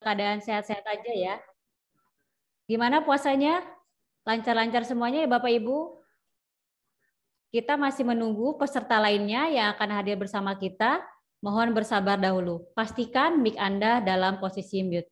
keadaan sehat-sehat aja ya. Gimana puasanya? Lancar-lancar semuanya ya Bapak Ibu? Kita masih menunggu peserta lainnya yang akan hadir bersama kita. Mohon bersabar dahulu. Pastikan mic Anda dalam posisi mute.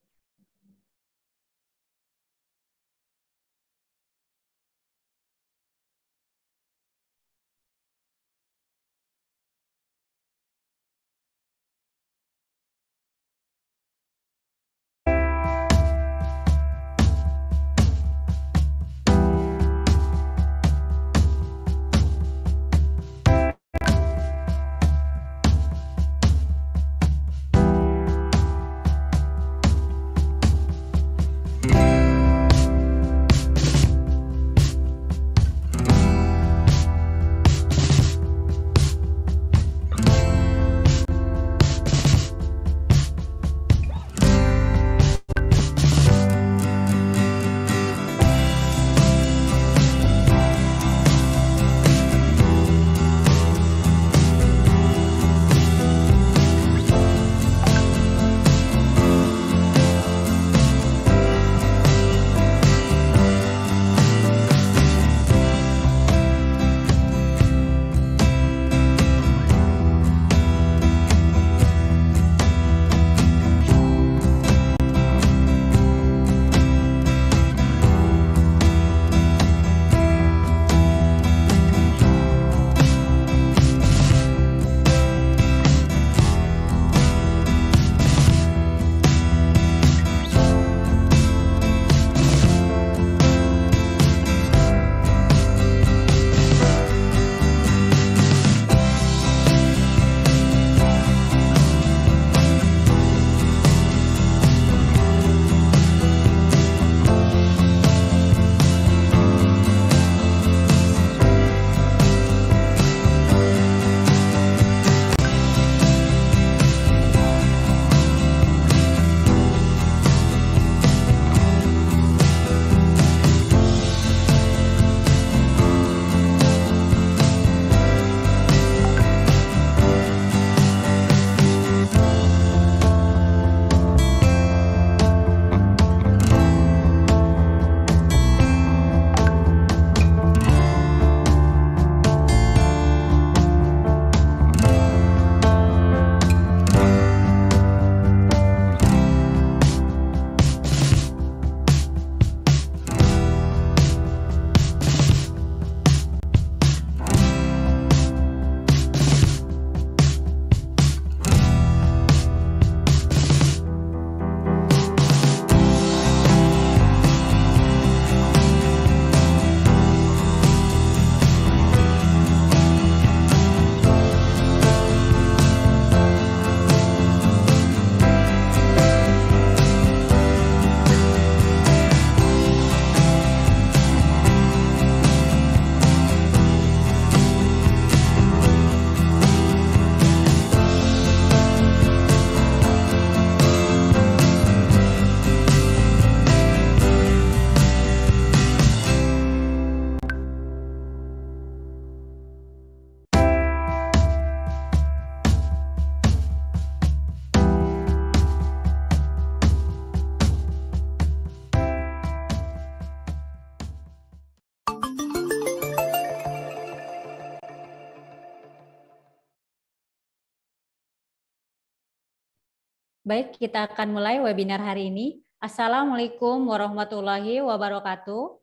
Baik, kita akan mulai webinar hari ini. Assalamualaikum warahmatullahi wabarakatuh.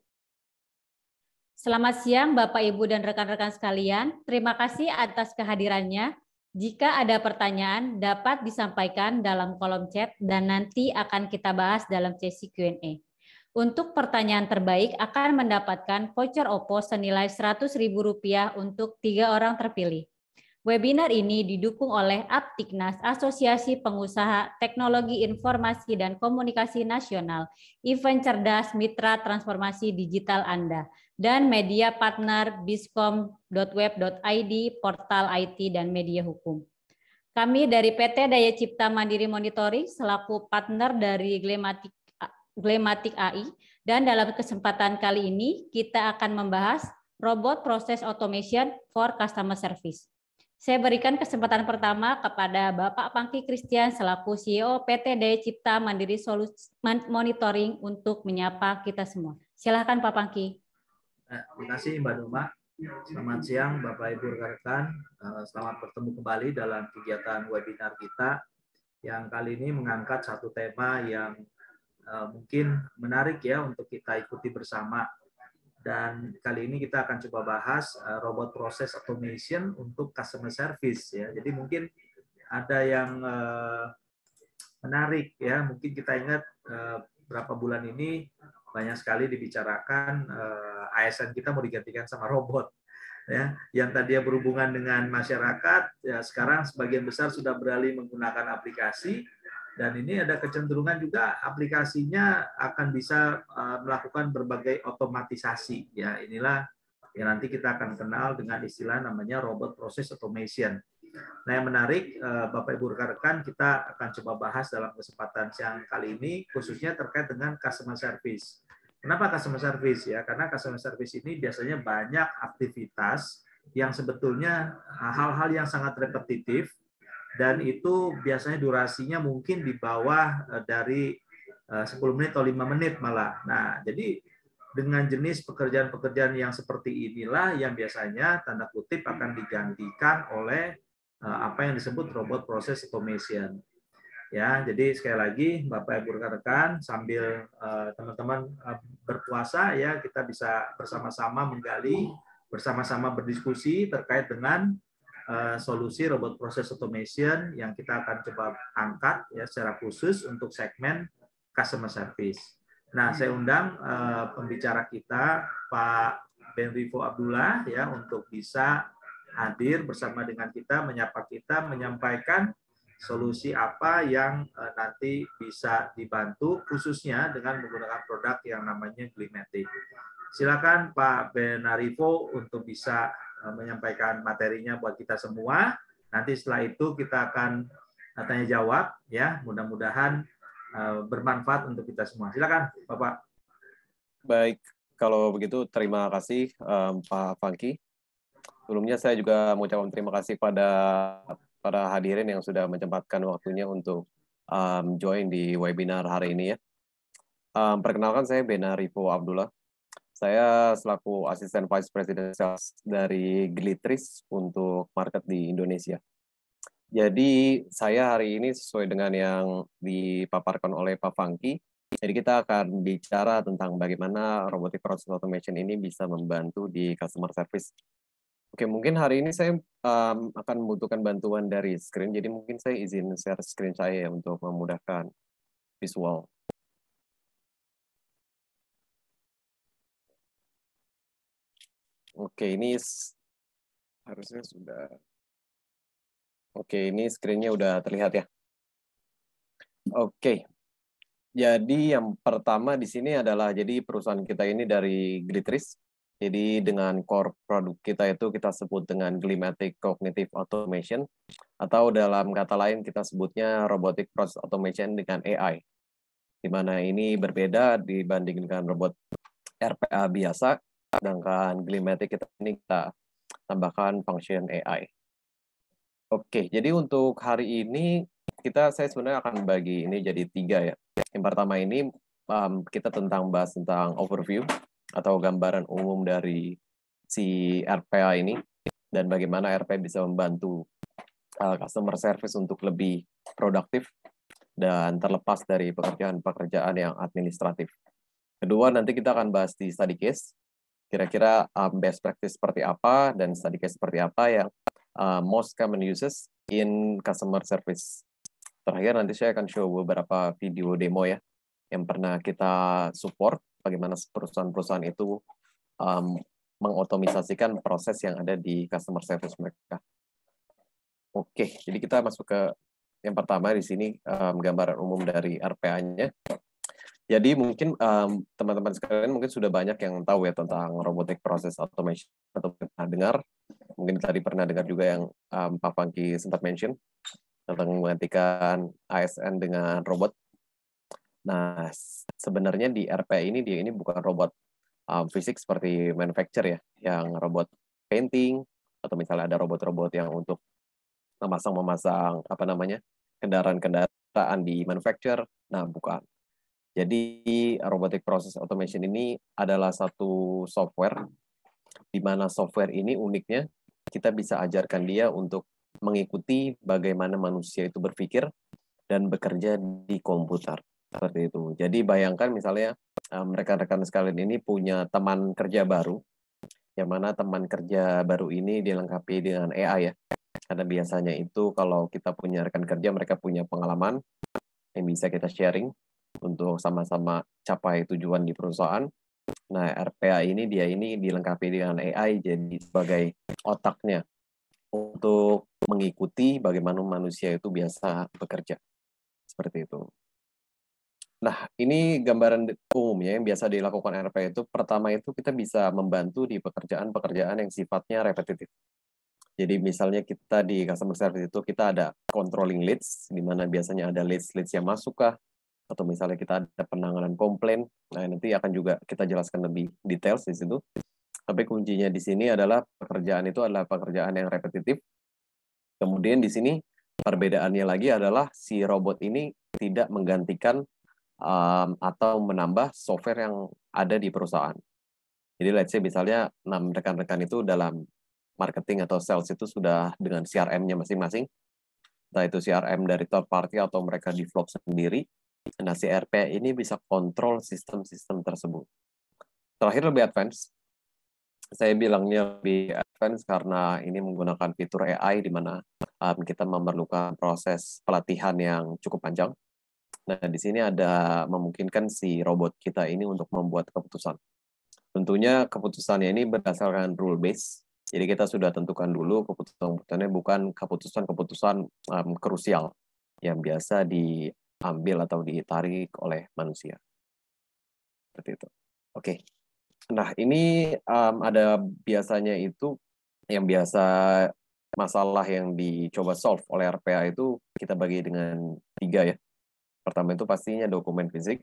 Selamat siang Bapak, Ibu, dan rekan-rekan sekalian. Terima kasih atas kehadirannya. Jika ada pertanyaan, dapat disampaikan dalam kolom chat dan nanti akan kita bahas dalam sesi Q&A. Untuk pertanyaan terbaik akan mendapatkan voucher OPPO senilai Rp100.000 untuk 3 orang terpilih. Webinar ini didukung oleh Aptiknas, Asosiasi Pengusaha Teknologi Informasi dan Komunikasi Nasional, Event Cerdas Mitra Transformasi Digital Anda, dan media partner biskom.web.id, portal IT, dan media hukum. Kami dari PT Daya Cipta Mandiri Monitoring selaku partner dari Glematik AI, dan dalam kesempatan kali ini kita akan membahas robot process automation for customer service. Saya berikan kesempatan pertama kepada Bapak Pangky Christian selaku CEO PT Daya Cipta Mandiri Solusi Monitoring untuk menyapa kita semua. Silakan Pak Pangky. Terima kasih Mbak Numa. Selamat siang Bapak Ibu rekan-rekan. Selamat bertemu kembali dalam kegiatan webinar kita yang kali ini mengangkat satu tema yang mungkin menarik ya untuk kita ikuti bersama. Dan kali ini kita akan coba bahas robot process automation untuk customer service ya. Jadi mungkin ada yang menarik ya. Mungkin kita ingat berapa bulan ini banyak sekali dibicarakan ASN kita mau digantikan sama robot ya. Yang tadinya berhubungan dengan masyarakat ya sekarang sebagian besar sudah beralih menggunakan aplikasi. Dan ini ada kecenderungan juga aplikasinya akan bisa melakukan berbagai otomatisasi. Ya, inilah yang nanti kita akan kenal dengan istilah namanya robot process automation. Nah, yang menarik, Bapak Ibu rekan-rekan, kita akan coba bahas dalam kesempatan siang kali ini, khususnya terkait dengan customer service. Kenapa customer service ya? Karena customer service ini biasanya banyak aktivitas yang sebetulnya hal-hal yang sangat repetitif, dan itu biasanya durasinya mungkin di bawah dari 10 menit atau 5 menit malah. Nah, jadi dengan jenis pekerjaan-pekerjaan yang seperti inilah yang biasanya tanda kutip akan digantikan oleh apa yang disebut robot process automation. Ya, jadi sekali lagi Bapak Ibu rekan-rekan sambil teman-teman berpuasa ya kita bisa bersama-sama menggali, bersama-sama berdiskusi terkait dengan solusi robot process automation yang kita akan coba angkat ya secara khusus untuk segmen customer service. Nah, saya undang pembicara kita Pak Benrivo Abdullah ya untuk bisa hadir bersama dengan kita, menyapa kita, menyampaikan solusi apa yang nanti bisa dibantu khususnya dengan menggunakan produk yang namanya Glimatic. Silakan Pak Benarivo untuk bisa menyampaikan materinya buat kita semua. Nanti setelah itu kita akan tanya jawab ya. Mudah-mudahan bermanfaat untuk kita semua. Silakan Bapak. Baik, kalau begitu terima kasih Pak Pangky. Sebelumnya saya juga mengucapkan terima kasih pada para hadirin yang sudah menyempatkan waktunya untuk join di webinar hari ini ya. Perkenalkan saya Benarivo Abdullah. Saya selaku Asisten Vice President Sales dari Glitris untuk market di Indonesia. Jadi saya hari ini sesuai dengan yang dipaparkan oleh Pak Pangky. Jadi kita akan bicara tentang bagaimana robotic process automation ini bisa membantu di customer service. Oke, mungkin hari ini saya akan membutuhkan bantuan dari screen. Jadi mungkin saya izin share screen saya untuk memudahkan visual. Oke, ini harusnya sudah. Oke, ini screen-nya udah terlihat ya. Oke. Jadi yang pertama di sini adalah jadi perusahaan kita ini dari Glitris. Jadi dengan core produk kita itu kita sebut dengan Glimatic Cognitive Automation atau dalam kata lain kita sebutnya Robotic Process Automation dengan AI. Di mana ini berbeda dibanding dengan robot RPA biasa. Sedangkan Glimatic kita tambahkan function AI. Oke, jadi untuk hari ini saya sebenarnya akan bagi ini jadi 3 ya. Yang pertama ini kita bahas tentang overview atau gambaran umum dari si RPA ini dan bagaimana RPA bisa membantu customer service untuk lebih produktif dan terlepas dari pekerjaan-pekerjaan yang administratif. Kedua, nanti kita akan bahas di study case. Kira-kira best practice seperti apa dan study case seperti apa yang most common uses in customer service. Terakhir nanti saya akan show beberapa video demo ya yang pernah kita support bagaimana perusahaan-perusahaan itu mengotomisasikan proses yang ada di customer service mereka. Oke, jadi kita masuk ke yang pertama di sini gambaran umum dari RPA-nya. Jadi mungkin teman-teman sekalian mungkin sudah banyak yang tahu ya tentang robotic process automation atau pernah dengar. Mungkin tadi pernah dengar juga yang Pak Pangky sempat mention tentang menggantikan ASN dengan robot. Nah, sebenarnya di RPA ini dia ini bukan robot fisik seperti manufacture ya, yang robot painting atau misalnya ada robot-robot yang untuk memasang apa namanya, kendaraan-kendaraan di manufacture. Nah, bukan. Jadi robotic process automation ini adalah satu software, di mana software ini uniknya kita bisa ajarkan dia untuk mengikuti bagaimana manusia itu berpikir dan bekerja di komputer. Seperti itu. Jadi bayangkan misalnya rekan-rekan sekalian ini punya teman kerja baru, yang mana teman kerja baru ini dilengkapi dengan AI ya. Karena biasanya itu kalau kita punya rekan kerja, mereka punya pengalaman yang bisa kita sharing untuk sama-sama capai tujuan di perusahaan. Nah, RPA ini dia ini dilengkapi dengan AI jadi sebagai otaknya untuk mengikuti bagaimana manusia itu biasa bekerja. Seperti itu. Nah, ini gambaran umumnya yang biasa dilakukan RPA itu. Pertama itu kita bisa membantu di pekerjaan-pekerjaan yang sifatnya repetitif. Jadi misalnya kita di customer service itu kita ada controlling leads, di mana biasanya ada leads yang masuk kah, atau misalnya kita ada penanganan komplain. Nah, nanti akan juga kita jelaskan lebih detail di situ. Tapi kuncinya di sini adalah pekerjaan itu adalah pekerjaan yang repetitif. Kemudian di sini perbedaannya lagi adalah si robot ini tidak menggantikan atau menambah software yang ada di perusahaan. Jadi let's say misalnya 6 rekan-rekan itu dalam marketing atau sales itu sudah dengan CRM-nya masing-masing. Entah itu CRM dari third party atau mereka develop sendiri. Nah, si RPA ini bisa kontrol sistem-sistem tersebut. Terakhir lebih advance. Saya bilangnya lebih advance karena ini menggunakan fitur AI di mana kita memerlukan proses pelatihan yang cukup panjang. Nah, di sini ada memungkinkan si robot kita ini untuk membuat keputusan. Tentunya keputusannya ini berdasarkan rule base. Jadi kita sudah tentukan dulu keputusan-keputusannya bukan keputusan-keputusan krusial yang biasa diambil atau ditarik oleh manusia. Seperti itu. Oke. Nah, ini ada biasanya itu yang biasa masalah yang dicoba solve oleh RPA itu kita bagi dengan 3 ya. Pertama itu pastinya dokumen fisik.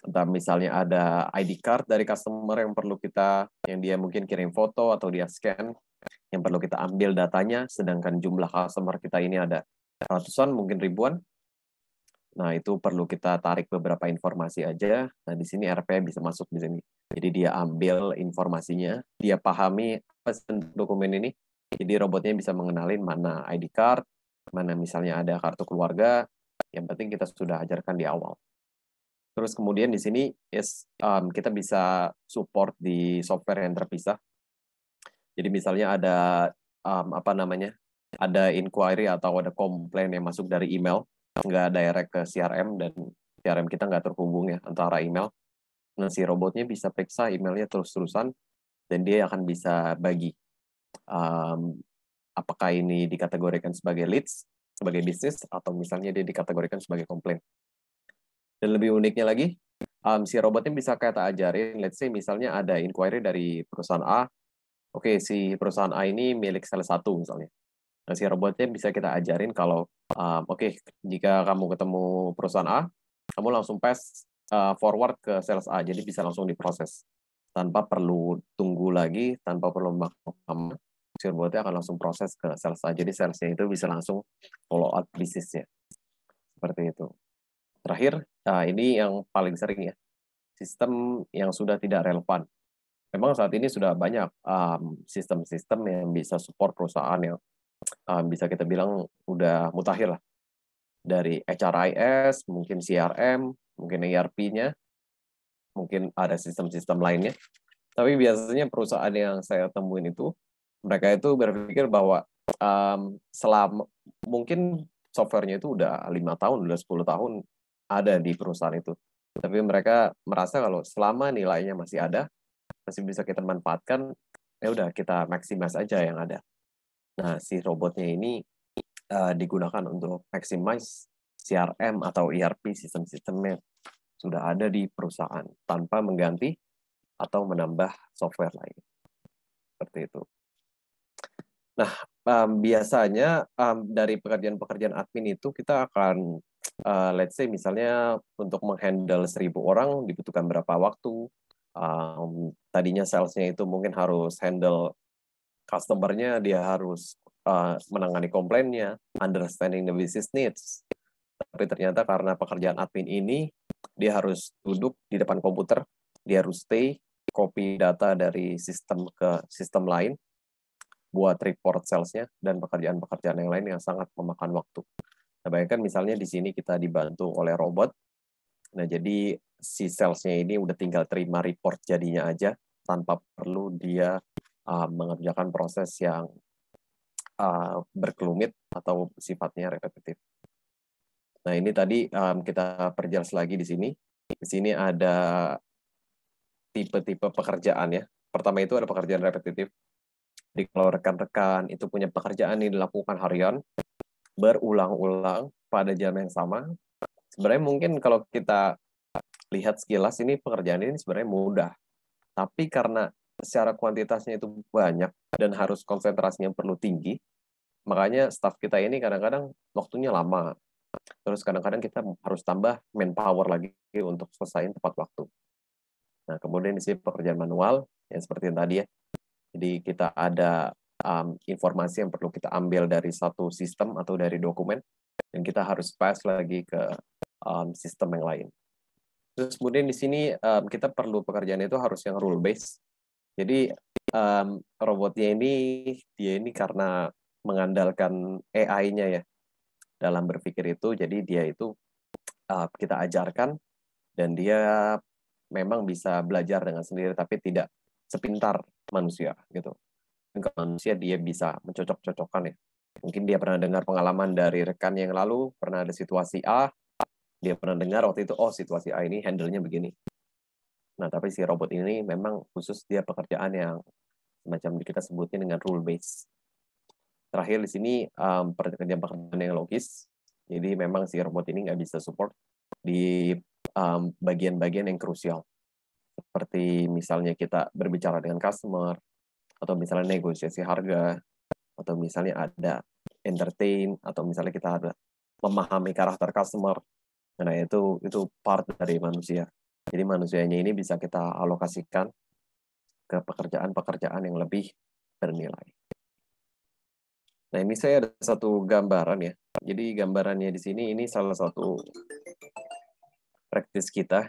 Entah misalnya ada ID card dari customer yang perlu kita, yang dia mungkin kirim foto atau dia scan, yang perlu kita ambil datanya, sedangkan jumlah customer kita ini ada ratusan, mungkin ribuan. Nah, itu perlu kita tarik beberapa informasi aja. Nah, di sini RPA bisa masuk di sini. Jadi dia ambil informasinya, dia pahami apa dokumen ini. Jadi robotnya bisa mengenalin mana ID card, mana misalnya ada kartu keluarga. Yang penting kita sudah ajarkan di awal. Terus kemudian di sini kita bisa support di software yang terpisah. Jadi misalnya ada ada inquiry atau ada komplain yang masuk dari email, nggak direct ke CRM dan CRM kita nggak terhubung ya antara email. Nah, si robotnya bisa periksa emailnya terus-terusan dan dia akan bisa bagi apakah ini dikategorikan sebagai leads, sebagai bisnis, atau misalnya dia dikategorikan sebagai komplain. Dan lebih uniknya lagi, si robotnya bisa kita ajarin, let's say misalnya ada inquiry dari perusahaan A, oke, si perusahaan A ini milik salah satu misalnya. Nah, si robotnya bisa kita ajarin kalau, oke, jika kamu ketemu perusahaan A, kamu langsung pass forward ke sales A, jadi bisa langsung diproses. Tanpa perlu tunggu lagi, tanpa perlu lama, si robotnya akan langsung proses ke sales A. Jadi salesnya itu bisa langsung follow up bisnisnya. Seperti itu. Terakhir, ini yang paling sering ya, sistem yang sudah tidak relevan. Memang saat ini sudah banyak sistem-sistem yang bisa support perusahaan yang bisa kita bilang udah mutakhir lah. Dari HRIS, mungkin CRM, mungkin ERP-nya, mungkin ada sistem-sistem lainnya. Tapi biasanya perusahaan yang saya temuin itu, mereka itu berpikir bahwa selama mungkin softwarenya itu udah 5 tahun, udah 10 tahun ada di perusahaan itu. Tapi mereka merasa kalau selama nilainya masih ada, masih bisa kita manfaatkan, ya udah kita maximize aja yang ada. Nah, si robotnya ini digunakan untuk maximize CRM atau ERP sistem-sistemnya sudah ada di perusahaan tanpa mengganti atau menambah software lain. Seperti itu. Nah, biasanya dari pekerjaan-pekerjaan admin itu kita akan let's say misalnya untuk menghandle 1.000 orang dibutuhkan berapa waktu. Tadinya salesnya itu mungkin harus handle customer-nya, dia harus menangani komplainnya, understanding the business needs. Tapi ternyata karena pekerjaan admin ini, dia harus duduk di depan komputer, dia harus stay, copy data dari sistem ke sistem lain, buat report sales-nya, dan pekerjaan-pekerjaan yang lain yang sangat memakan waktu. Nah, bayangkan misalnya di sini kita dibantu oleh robot, nah jadi si sales-nya ini udah tinggal terima report jadinya aja, tanpa perlu dia mengerjakan proses yang berkelumit atau sifatnya repetitif. Nah, ini tadi kita perjelas lagi di sini. Di sini ada tipe-tipe pekerjaan ya. Pertama itu ada pekerjaan repetitif. Jadi kalau rekan-rekan itu punya pekerjaan yang dilakukan harian, berulang-ulang pada jam yang sama, sebenarnya mungkin kalau kita lihat sekilas ini pekerjaan ini sebenarnya mudah. Tapi karena secara kuantitasnya itu banyak dan harus konsentrasinya perlu tinggi, makanya staff kita ini kadang-kadang waktunya lama. Terus kadang-kadang kita harus tambah manpower lagi untuk selesaiin tepat waktu. Nah, kemudian di sini pekerjaan manual, yang seperti yang tadi ya. Jadi kita ada informasi yang perlu kita ambil dari satu sistem atau dari dokumen, dan kita harus pass lagi ke sistem yang lain. Terus kemudian di sini kita perlu pekerjaan itu harus yang rule based. Jadi robotnya ini dia ini karena mengandalkan AI-nya ya dalam berpikir itu, jadi dia itu kita ajarkan dan dia memang bisa belajar dengan sendiri, tapi tidak sepintar manusia gitu. Ke manusia dia bisa mencocok-cocokkan ya. Mungkin dia pernah dengar pengalaman dari rekan yang lalu, pernah ada situasi A, dia pernah dengar waktu itu, oh situasi A ini handle-nya begini. Nah, tapi si robot ini memang khusus dia pekerjaan yang semacam kita sebutnya dengan rule base. Terakhir di sini pekerjaan yang logis, jadi memang si robot ini nggak bisa support di bagian-bagian yang krusial. Seperti misalnya kita berbicara dengan customer, atau misalnya negosiasi harga, atau misalnya ada entertain, atau misalnya kita ada memahami karakter customer. Nah, itu part dari manusia. Jadi manusianya ini bisa kita alokasikan ke pekerjaan-pekerjaan yang lebih bernilai. Nah, ini saya ada satu gambaran ya. Jadi gambarannya di sini ini salah satu practice kita.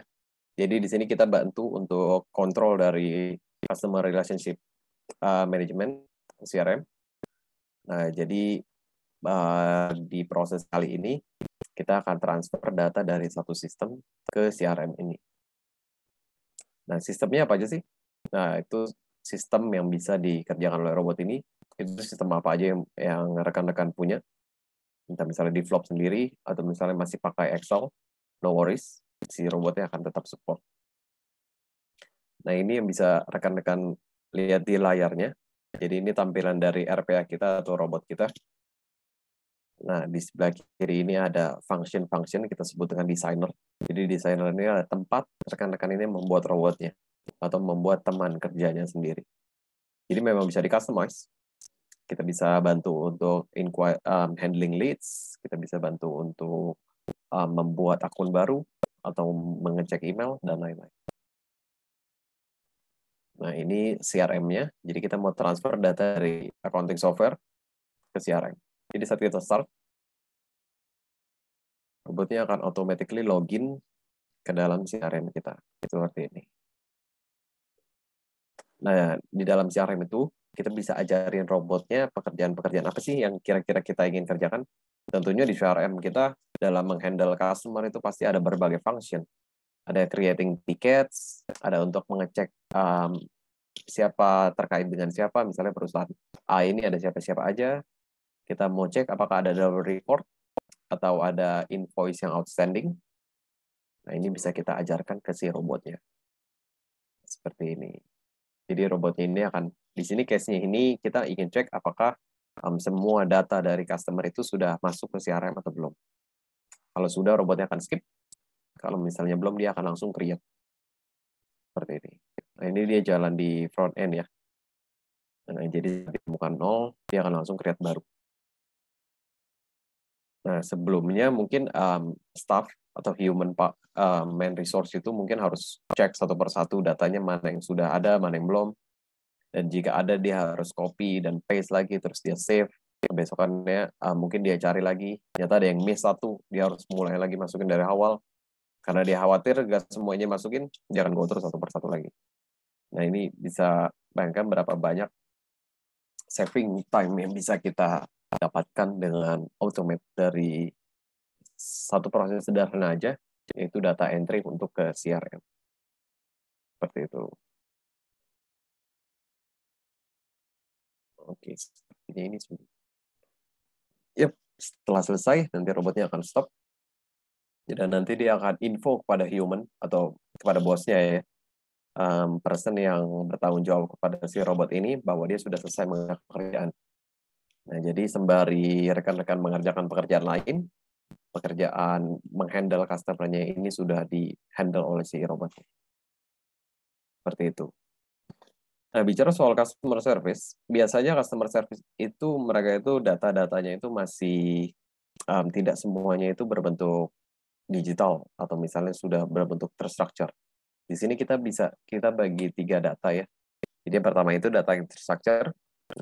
Jadi di sini kita bantu untuk kontrol dari customer relationship management CRM. Nah, jadi di proses kali ini kita akan transfer data dari satu sistem ke CRM ini. Nah, sistemnya apa aja sih? Nah, itu sistem yang bisa dikerjakan oleh robot ini. Itu sistem apa aja yang rekan-rekan punya. Entah misalnya develop sendiri, atau misalnya masih pakai Excel, no worries, si robotnya akan tetap support. Nah, ini yang bisa rekan-rekan lihat di layarnya. Jadi ini tampilan dari RPA kita atau robot kita. Nah, di sebelah kiri ini ada function-function, kita sebut dengan designer. Jadi designer ini ada tempat rekan-rekan ini membuat robotnya, atau membuat teman kerjanya sendiri. Jadi memang bisa di-customize. Kita bisa bantu untuk handling leads, kita bisa bantu untuk membuat akun baru, atau mengecek email, dan lain-lain. Nah, ini CRM-nya. Jadi kita mau transfer data dari accounting software ke CRM. Jadi saat kita start, robotnya akan automatically login ke dalam CRM kita. Seperti ini. Nah, di dalam CRM itu, kita bisa ajarin robotnya pekerjaan-pekerjaan apa sih yang kira-kira kita ingin kerjakan. Tentunya di CRM kita, dalam menghandle customer itu pasti ada berbagai function. Ada creating tickets, ada untuk mengecek siapa terkait dengan siapa, misalnya perusahaan A ini ada siapa-siapa aja. Kita mau cek apakah ada double report atau ada invoice yang outstanding. Nah, ini bisa kita ajarkan ke si robotnya. Seperti ini. Jadi robotnya ini akan, di sini case-nya ini kita ingin cek apakah semua data dari customer itu sudah masuk ke CRM atau belum. Kalau sudah, robotnya akan skip. Kalau misalnya belum, dia akan langsung create. Seperti ini. Nah, ini dia jalan di front end ya. Nah, jadi ditemukan 0, dia akan langsung create baru. Nah, sebelumnya mungkin staff atau human man resource itu mungkin harus cek satu persatu datanya mana yang sudah ada, mana yang belum. Dan jika ada, dia harus copy dan paste lagi, terus dia save. Besokannya mungkin dia cari lagi, ternyata ada yang miss satu, dia harus mulai lagi masukin dari awal. Karena dia khawatir gak semuanya masukin, jangan go terus satu persatu lagi. Nah ini bisa bayangkan berapa banyak saving time yang bisa kita dapatkan dengan automate dari satu proses sederhana aja, yaitu data entry untuk ke CRM. Seperti itu. Oke, sepertinya ini sudah. Yep, setelah selesai, nanti robotnya akan stop. Dan nanti dia akan info kepada human atau kepada bosnya ya, person yang bertanggung jawab kepada si robot ini bahwa dia sudah selesai mengerjakan pekerjaan. Nah, jadi sembari rekan-rekan mengerjakan pekerjaan lain, pekerjaan menghandle customer-nya ini sudah di-handle oleh si robotnya. Seperti itu. Nah, bicara soal customer service, biasanya customer service itu mereka itu data-datanya itu masih tidak semuanya itu berbentuk digital atau misalnya sudah berbentuk terstruktur. Di sini kita bagi 3 data ya. Jadi yang pertama itu data yang terstruktur,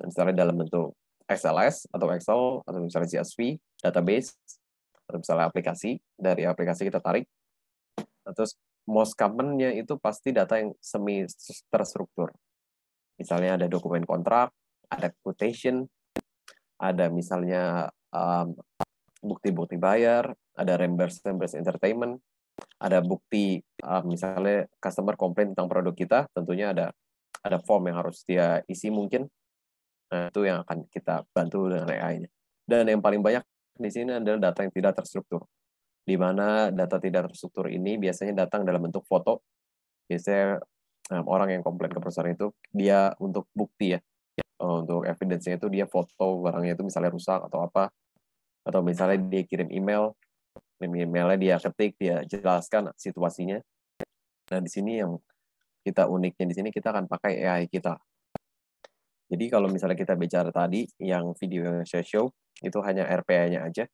misalnya dalam bentuk XLS atau Excel atau misalnya CSV, database, atau misalnya aplikasi, dari aplikasi kita tarik. Terus most common-nya itu pasti data yang semi terstruktur. Misalnya ada dokumen kontrak, ada quotation, ada misalnya bukti-bukti bayar, ada reimburse entertainment, ada bukti misalnya customer komplain tentang produk kita, tentunya ada form yang harus dia isi mungkin. Nah, itu yang akan kita bantu dengan AI-nya. Dan yang paling banyak di sini adalah data yang tidak terstruktur. Di mana data tidak terstruktur ini biasanya datang dalam bentuk foto. Biasanya orang yang komplain ke perusahaan itu, dia untuk bukti ya, untuk evidence-nya itu dia foto barangnya itu misalnya rusak atau apa, atau misalnya dia kirim emailnya dia ketik, dia jelaskan situasinya. Nah, di sini yang kita uniknya di sini kita akan pakai AI kita. Jadi kalau misalnya kita bicara tadi, yang video yang saya show, itu hanya RPA-nya aja.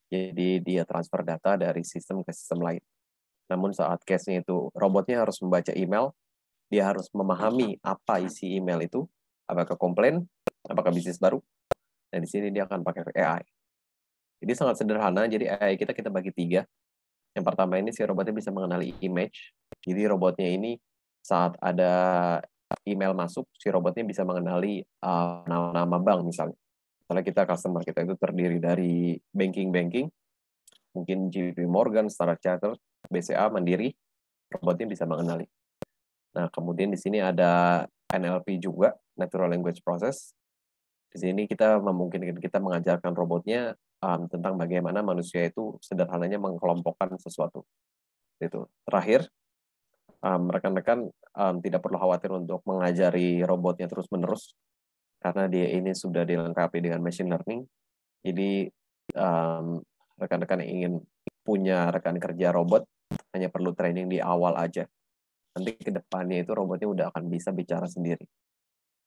Jadi dia transfer data dari sistem ke sistem lain. Namun saat case-nya itu, robotnya harus membaca email, dia harus memahami apa isi email itu, apakah komplain, apakah bisnis baru. Dan di sini dia akan pakai AI. Jadi sangat sederhana, jadi AI kita bagi 3. Yang pertama ini si robotnya bisa mengenali image. Jadi robotnya ini saat ada email masuk, si robotnya bisa mengenali nama bank misalnya. Misalnya customer kita itu terdiri dari banking, mungkin JP Morgan, Standard Chartered, BCA, Mandiri, robotnya bisa mengenali. Nah, kemudian di sini ada NLP juga, Natural Language Process. Di sini kita memungkinkan kita mengajarkan robotnya tentang bagaimana manusia itu sederhananya mengelompokkan sesuatu. Itu. Terakhir, rekan-rekan tidak perlu khawatir untuk mengajari robotnya terus-menerus, karena dia ini sudah dilengkapi dengan machine learning. Jadi, rekan-rekan yang ingin punya rekan kerja robot, hanya perlu training di awal aja. Nanti ke depannya itu robotnya udah akan bisa bicara sendiri.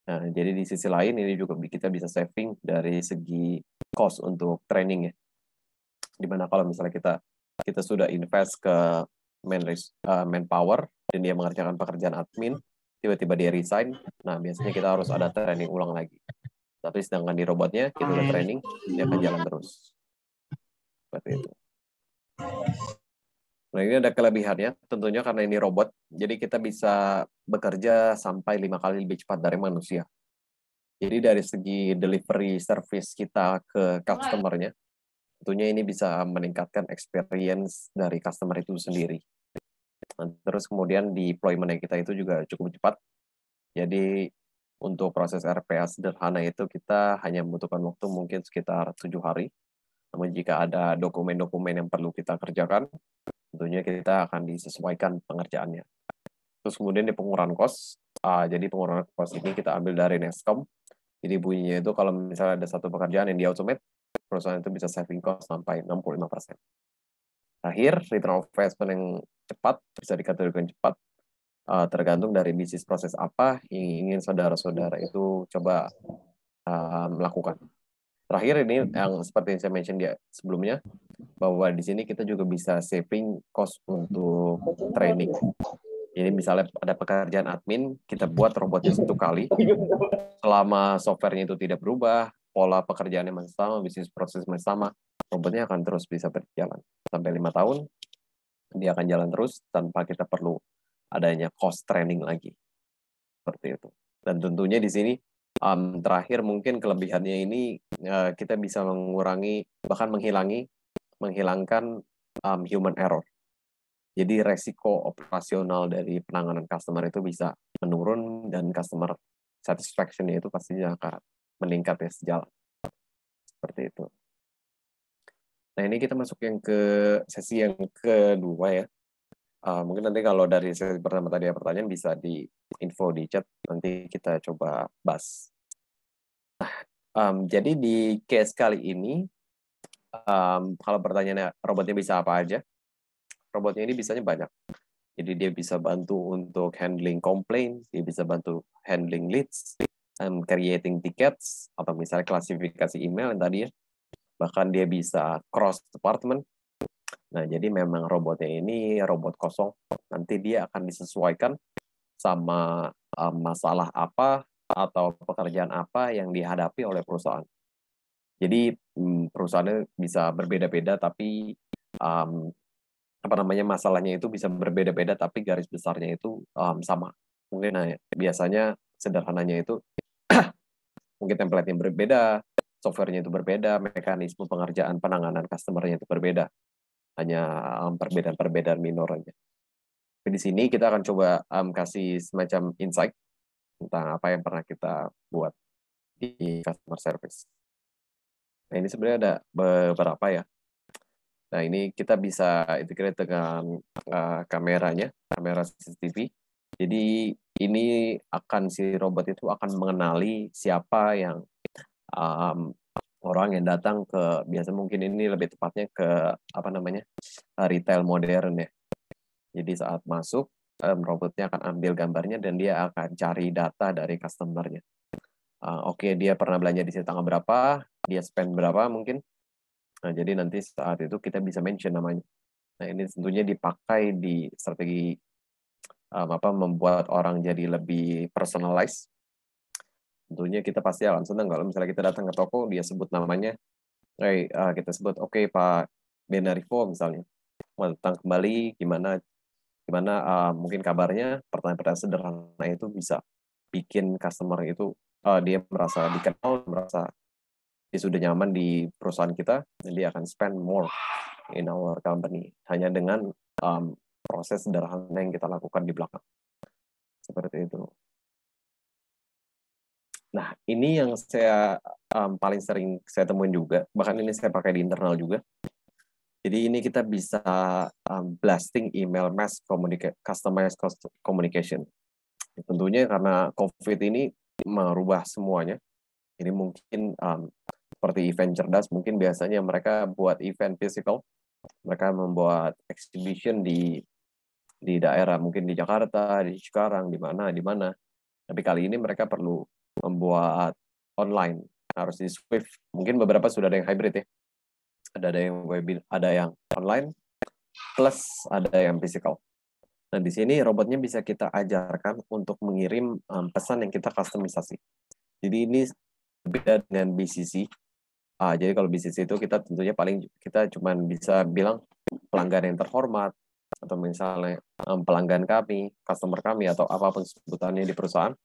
Nah, jadi di sisi lain ini juga kita bisa saving dari segi cost untuk training ya. Dimana kalau misalnya kita sudah invest ke manpower dan dia mengerjakan pekerjaan admin, tiba-tiba dia resign, nah biasanya kita harus ada training ulang lagi. Tapi sedangkan di robotnya kita udah training, dia akan jalan terus. Seperti itu. Nah, ini ada kelebihannya, tentunya karena ini robot, jadi kita bisa bekerja sampai 5 kali lebih cepat dari manusia. Jadi dari segi delivery service kita ke customer-nya, tentunya ini bisa meningkatkan experience dari customer itu sendiri. Nah, terus kemudian deployment kita itu juga cukup cepat. Jadi untuk proses RPA sederhana itu kita hanya membutuhkan waktu mungkin sekitar 7 hari. Namun jika ada dokumen-dokumen yang perlu kita kerjakan, tentunya kita akan disesuaikan pengerjaannya. Terus kemudian di pengurangan cost, jadi pengurangan cost ini kita ambil dari Nextcom. Jadi bunyinya itu kalau misalnya ada satu pekerjaan yang di-automate, perusahaan itu bisa saving cost sampai 65%. Terakhir, return on investment yang cepat, bisa dikategorikan cepat, tergantung dari bisnis proses apa yang ingin saudara-saudara itu coba melakukan. Terakhir ini yang seperti yang saya mention dia sebelumnya, bahwa di sini kita juga bisa saving cost untuk training. Jadi misalnya ada pekerjaan admin, kita buat robotnya 1 kali, selama software-nya itu tidak berubah, pola pekerjaannya masih sama, bisnis proses masih sama, robotnya akan terus bisa berjalan sampai 5 tahun. Dia akan jalan terus tanpa kita perlu adanya cost training lagi, seperti itu. Dan tentunya di sini terakhir mungkin kelebihannya ini kita bisa mengurangi bahkan menghilangkan human error. Jadi resiko operasional dari penanganan customer itu bisa menurun dan customer satisfaction-nya itu pastinya akan meningkat ya sejalan. Seperti itu. Nah, ini kita masuk yang ke sesi yang kedua ya. Mungkin nanti kalau dari sesi pertama tadi ada pertanyaan bisa di info di chat, nanti kita coba bahas. Jadi di case kali ini, kalau pertanyaannya robotnya bisa apa aja, robotnya ini bisanya banyak. Jadi dia bisa bantu untuk handling complaint, dia bisa bantu handling leads, creating tickets, atau misalnya klasifikasi email yang tadi ya. Bahkan dia bisa cross department. Nah, jadi memang robotnya ini robot kosong. Nanti dia akan disesuaikan sama masalah apa atau pekerjaan apa yang dihadapi oleh perusahaan. Jadi perusahaannya bisa berbeda-beda, tapi masalahnya itu bisa berbeda-beda, tapi garis besarnya itu sama. Mungkin biasanya sederhananya itu mungkin template-nya berbeda, software-nya itu berbeda, mekanisme pengerjaan penanganan customer-nya itu berbeda. Hanya perbedaan-perbedaan minor aja. Di sini kita akan coba kasih semacam insight tentang apa yang pernah kita buat di customer service. Nah, ini sebenarnya ada beberapa ya. Nah, ini kita bisa integrate dengan kameranya, kamera CCTV. Jadi ini si robot itu akan mengenali siapa yang orang yang datang ke, biasa mungkin ini lebih tepatnya ke retail modern ya. Jadi saat masuk, robotnya akan ambil gambarnya dan dia akan cari data dari customer-nya. Oke, dia pernah belanja di tanggal berapa, dia spend berapa mungkin. Nah, jadi nanti saat itu kita bisa mention namanya. Nah, ini tentunya dipakai di strategi membuat orang jadi lebih personalized. Tentunya kita pasti akan senang kalau misalnya kita datang ke toko, dia sebut namanya, kita sebut, oke, Pak Benarivo misalnya, mau datang kembali, gimana mungkin kabarnya, pertanyaan-pertanyaan sederhana itu bisa bikin customer itu dia merasa dikenal, merasa dia sudah nyaman di perusahaan kita, dan dia akan spend more in our company hanya dengan proses sederhana yang kita lakukan di belakang. Seperti itu. Nah, ini yang saya paling sering saya temuin juga, bahkan ini saya pakai di internal juga. Jadi ini kita bisa blasting email mass customized communication. Tentunya karena COVID ini merubah semuanya. Jadi mungkin seperti event cerdas, mungkin biasanya mereka buat event physical, mereka membuat exhibition di daerah, mungkin di Jakarta, di Cikarang, di mana. Tapi kali ini mereka perlu membuat online, harus di Swift. Mungkin beberapa sudah ada yang hybrid ya. Ada yang webinar, ada yang online, plus ada yang physical. Nah, di sini robotnya bisa kita ajarkan untuk mengirim pesan yang kita customisasi. Jadi ini beda dengan BCC. Jadi kalau BCC itu kita tentunya kita cuma bisa bilang pelanggan yang terhormat, atau misalnya pelanggan kami, customer kami, atau apapun sebutannya di perusahaan.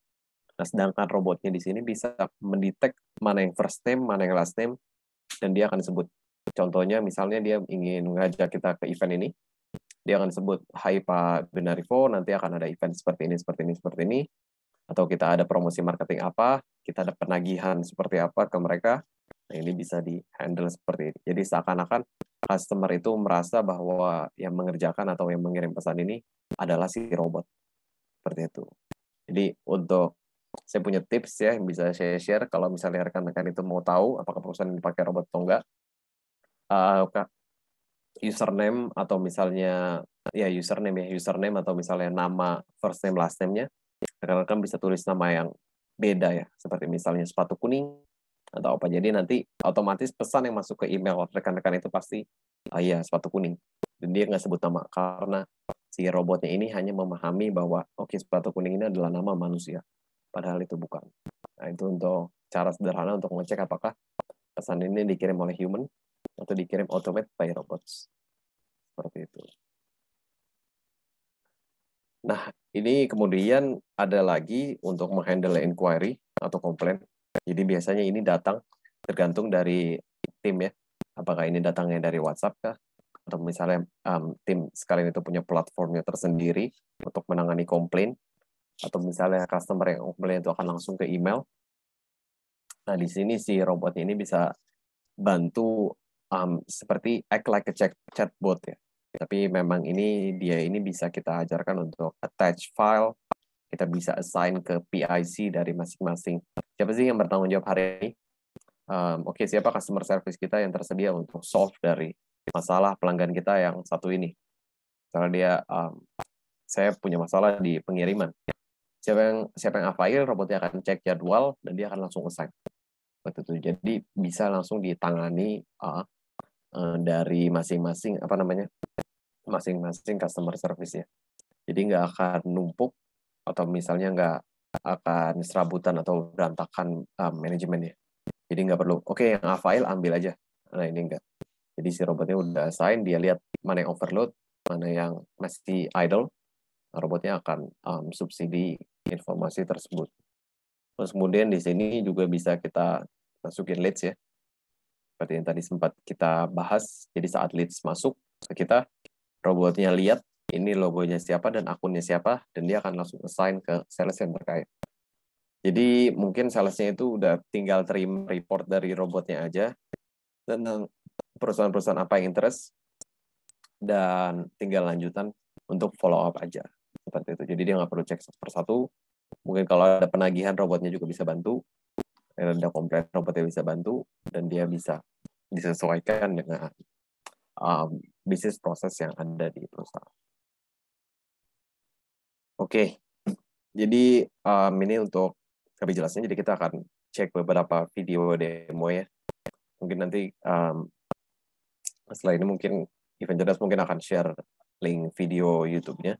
Nah, sedangkan robotnya di sini bisa mendetek mana yang first name, mana yang last name, dan dia akan sebut. Contohnya, misalnya dia ingin mengajak kita ke event ini, dia akan sebut, hai Pak Benarivo, nanti akan ada event seperti ini, atau kita ada promosi marketing apa, kita ada penagihan seperti apa ke mereka. Nah, ini bisa di-handle seperti ini. Jadi seakan-akan customer itu merasa bahwa yang mengerjakan atau yang mengirim pesan ini adalah si robot. Seperti itu. Jadi saya punya tips ya yang bisa saya share kalau misalnya rekan-rekan itu mau tahu apakah perusahaan ini pakai robot atau enggak. Username atau misalnya username atau misalnya nama first name last name-nya, rekan-rekan bisa tulis nama yang beda ya, seperti misalnya sepatu kuning atau apa. Jadi nanti otomatis pesan yang masuk ke email rekan-rekan itu pasti sepatu kuning, dan dia nggak sebut nama karena si robotnya ini hanya memahami bahwa oke, sepatu kuning ini adalah nama manusia, padahal itu bukan. Nah, itu untuk cara sederhana untuk mengecek apakah pesan ini dikirim oleh human atau dikirim automate by robots. Seperti itu. Nah, ini kemudian ada lagi untuk menghandle inquiry atau komplain. Jadi biasanya ini datang tergantung dari tim ya. Apakah ini datangnya dari WhatsApp kah? Atau misalnya tim sekalian itu punya platformnya tersendiri untuk menangani komplain. Atau misalnya customer yang komplain itu akan langsung ke email. Nah, di sini si robot ini bisa bantu seperti act like a chatbot ya. Tapi memang dia ini bisa kita ajarkan untuk attach file, kita bisa assign ke PIC dari masing-masing. Siapa sih yang bertanggung jawab hari ini? Oke, siapa customer service kita yang tersedia untuk solve dari masalah pelanggan kita yang satu ini? Karena saya punya masalah di pengiriman. Siapa yang avail, robotnya akan cek jadwal dan dia akan langsung assign. Betul. Jadi bisa langsung ditangani dari masing-masing masing-masing customer service ya. Jadi nggak akan numpuk atau misalnya nggak akan serabutan atau berantakan manajemennya. Jadi nggak perlu, oke yang file ambil aja. Nah ini enggak. Jadi si robotnya udah assign, dia lihat mana yang overload, mana yang masih idle. Robotnya akan subsidi informasi tersebut. Terus kemudian di sini juga bisa kita masukin leads ya. Seperti yang tadi sempat kita bahas. Jadi saat leads masuk ke kita, robotnya lihat ini logonya siapa dan akunnya siapa, dan dia akan langsung assign ke sales yang terkait. Jadi mungkin salesnya itu udah tinggal terima report dari robotnya aja, tentang perusahaan-perusahaan apa yang interest, dan tinggal lanjutan untuk follow up aja. Seperti itu. Jadi dia nggak perlu cek satu persatu. Mungkin kalau ada penagihan, robotnya juga bisa bantu. Ada komplain, robotnya bisa bantu, dan dia bisa disesuaikan dengan bisnis proses yang ada di perusahaan. Oke, jadi ini untuk lebih jelasnya, jadi kita akan cek beberapa video demo ya. Mungkin nanti setelah ini mungkin Event Cerdas mungkin akan share link video YouTube-nya.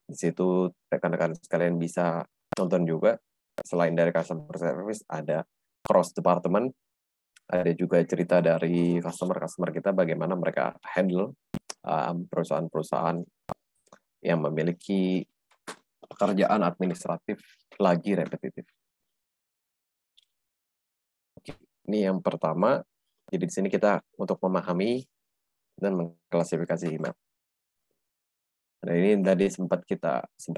Di situ rekan-rekan sekalian bisa nonton juga. Selain dari customer service, ada cross department, ada juga cerita dari customer kita bagaimana mereka handle perusahaan-perusahaan yang memiliki pekerjaan administratif lagi repetitif. Oke, ini yang pertama. Jadi di sini kita untuk memahami dan mengklasifikasi email. Nah, ini tadi sempat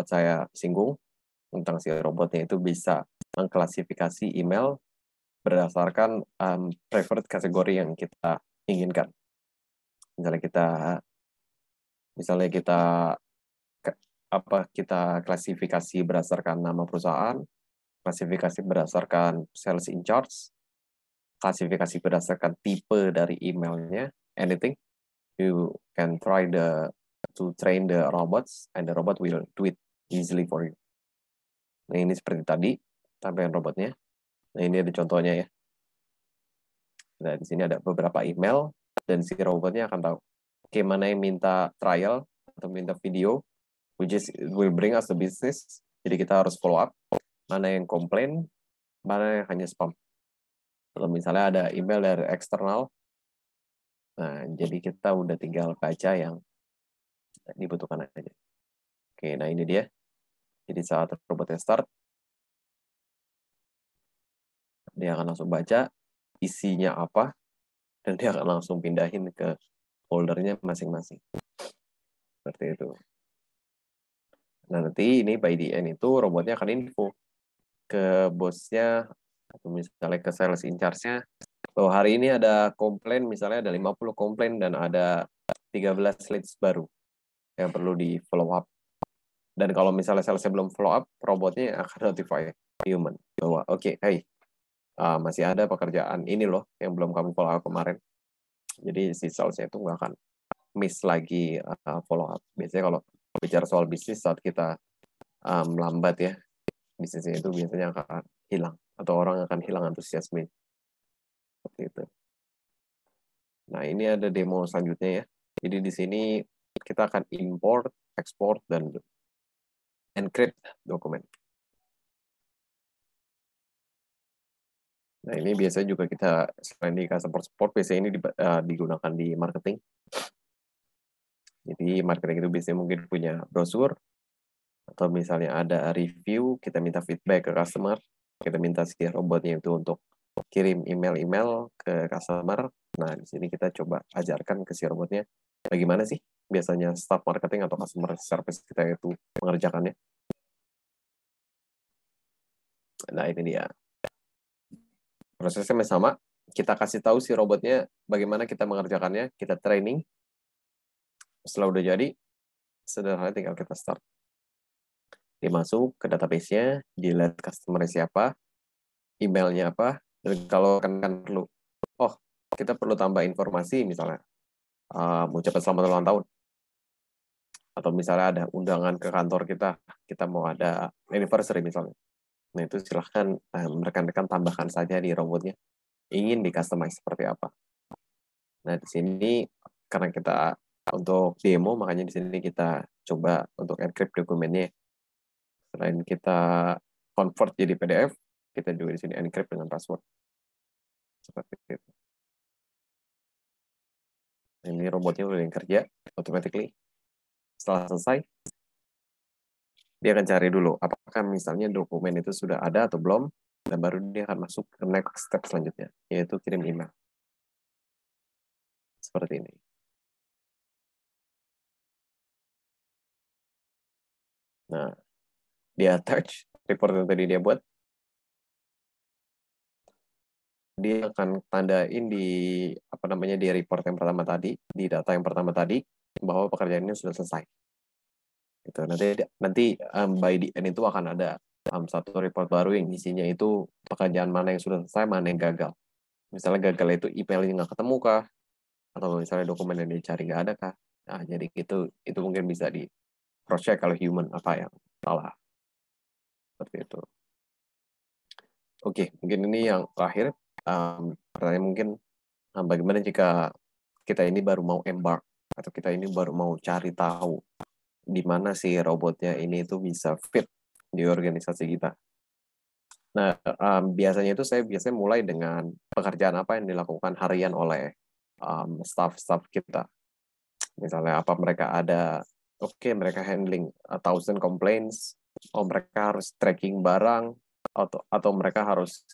saya singgung tentang si robotnya itu bisa mengklasifikasi email berdasarkan preferred kategori yang kita inginkan. Misalnya kita klasifikasi berdasarkan nama perusahaan, klasifikasi berdasarkan sales in charge, klasifikasi berdasarkan tipe dari emailnya, anything. You can try to train the robots, and the robot will do it easily for you. Nah, ini seperti tadi, tampilan robotnya. Nah, ini ada contohnya ya. Nah, di sini ada beberapa email, dan si robotnya akan tahu, oke, mana yang minta trial, atau minta video, which will bring us the business. Jadi kita harus follow up. Mana yang komplain, mana yang hanya spam. Kalau misalnya ada email dari eksternal, nah, jadi kita udah tinggal baca yang dibutuhkan aja. Oke, nah ini dia. Jadi saat robotnya start, dia akan langsung baca isinya apa, dan dia akan langsung pindahin ke foldernya masing-masing. Seperti itu. Nah, nanti ini by the end itu robotnya akan info ke bosnya, atau misalnya ke sales in charge-nya, bahwa hari ini ada komplain, misalnya ada 50 komplain dan ada 13 leads baru yang perlu di follow up. Dan kalau misalnya salesnya belum follow up, robotnya akan notify human bahwa oke, hey, masih ada pekerjaan ini loh yang belum kamu follow up kemarin. Jadi si salesnya itu nggak akan miss lagi follow up. Biasanya kalau bicara soal bisnis, saat kita melambat ya, bisnisnya itu biasanya akan hilang, atau orang akan hilang antusiasme. Seperti itu. Nah, ini ada demo selanjutnya ya. Jadi di sini kita akan import, export, dan encrypt dokumen. Nah, ini biasanya juga kita selain di customer support, biasanya ini digunakan di marketing. Jadi marketing itu biasanya mungkin punya brosur, atau misalnya ada review, kita minta feedback ke customer, kita minta si robotnya itu untuk kirim email-email ke customer. Nah, di sini kita coba ajarkan ke si robotnya bagaimana sih biasanya staff marketing atau customer service kita itu mengerjakannya. Nah, ini dia. Prosesnya sama, kita kasih tahu si robotnya bagaimana kita mengerjakannya, kita training. Setelah udah jadi, sederhana tinggal kita start. Dia masuk ke database-nya, dilihat customer siapa, emailnya apa, dan kalau kan perlu, kita perlu tambah informasi, misalnya, ucapan selamat ulang tahun. Atau misalnya ada undangan ke kantor kita mau ada anniversary misalnya. Nah, itu silahkan rekan-rekan tambahkan saja di robotnya. Ingin di-customize seperti apa. Nah, di sini karena kita untuk demo, makanya di sini kita coba untuk encrypt dokumennya. Selain kita convert jadi PDF, kita juga di sini encrypt dengan password. Seperti itu. Ini robotnya udah yang kerja automatically. Setelah selesai, dia akan cari dulu apakah misalnya dokumen itu sudah ada atau belum, dan baru dia akan masuk ke next step selanjutnya, yaitu kirim email. Seperti ini. Nah, dia attach report yang tadi dia buat. Dia akan tandain di di report yang pertama tadi, di data yang pertama tadi, bahwa pekerjaannya sudah selesai. Gitu. Nanti by the end itu akan ada satu report baru yang isinya itu pekerjaan mana yang sudah selesai, mana yang gagal. Misalnya gagal itu emailnya nggak ketemu kah, atau misalnya dokumen yang dicari nggak ada kah. Nah, jadi itu mungkin bisa di cross check kalau human apa yang salah. Seperti itu. Oke, mungkin ini yang terakhir. Pertanyaan mungkin bagaimana jika kita ini baru mau embark atau kita ini baru mau cari tahu di mana si robotnya ini itu bisa fit di organisasi kita. Nah, biasanya itu saya mulai dengan pekerjaan apa yang dilakukan harian oleh staff-staff kita. Misalnya apa mereka ada, mereka handling 1,000 complaints, mereka harus tracking barang, atau mereka harus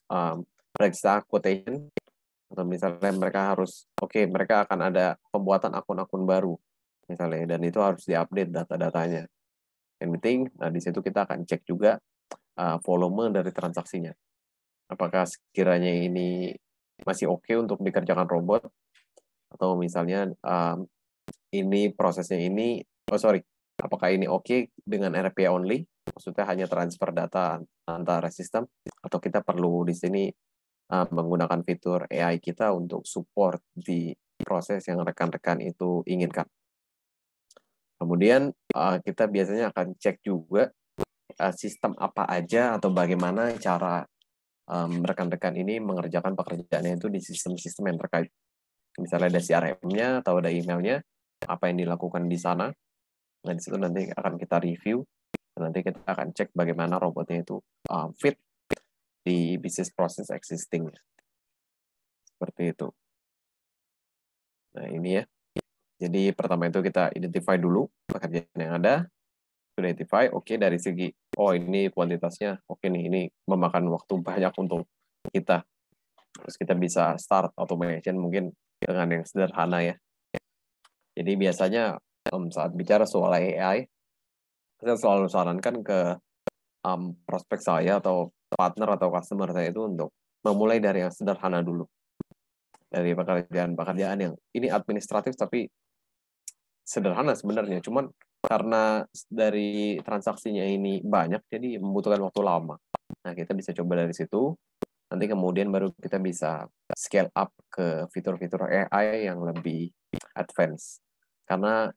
periksa quotation, atau misalnya mereka harus, mereka akan ada pembuatan akun-akun baru, misalnya, dan itu harus diupdate data-datanya. Yang penting, nah di situ kita akan cek juga volume dari transaksinya. Apakah sekiranya ini masih oke untuk dikerjakan robot, atau misalnya ini prosesnya ini, apakah ini oke dengan RPA only, maksudnya hanya transfer data antara sistem, atau kita perlu di sini menggunakan fitur AI kita untuk support di proses yang rekan-rekan itu inginkan. Kemudian kita biasanya akan cek juga sistem apa aja atau bagaimana cara rekan-rekan ini mengerjakan pekerjaannya itu di sistem-sistem yang terkait. Misalnya ada CRM-nya atau ada emailnya, apa yang dilakukan di sana. Nah, di situ nanti akan kita review, dan nanti kita akan cek bagaimana robotnya itu fit di business process existing. Seperti itu. Nah, ini ya. Jadi pertama itu kita identify dulu pekerjaan yang ada, identify, dari segi, ini kuantitasnya, nih, ini memakan waktu banyak untuk kita. Terus kita bisa start automation mungkin dengan yang sederhana ya. Jadi biasanya saat bicara soal AI, saya selalu sarankan ke prospek saya atau partner atau customer saya itu untuk memulai dari yang sederhana dulu. Dari pekerjaan-pekerjaan yang ini administratif tapi sederhana sebenarnya, cuman karena dari transaksinya ini banyak, jadi membutuhkan waktu lama. Nah, kita bisa coba dari situ, nanti kemudian baru kita bisa scale up ke fitur-fitur AI yang lebih advance. Karena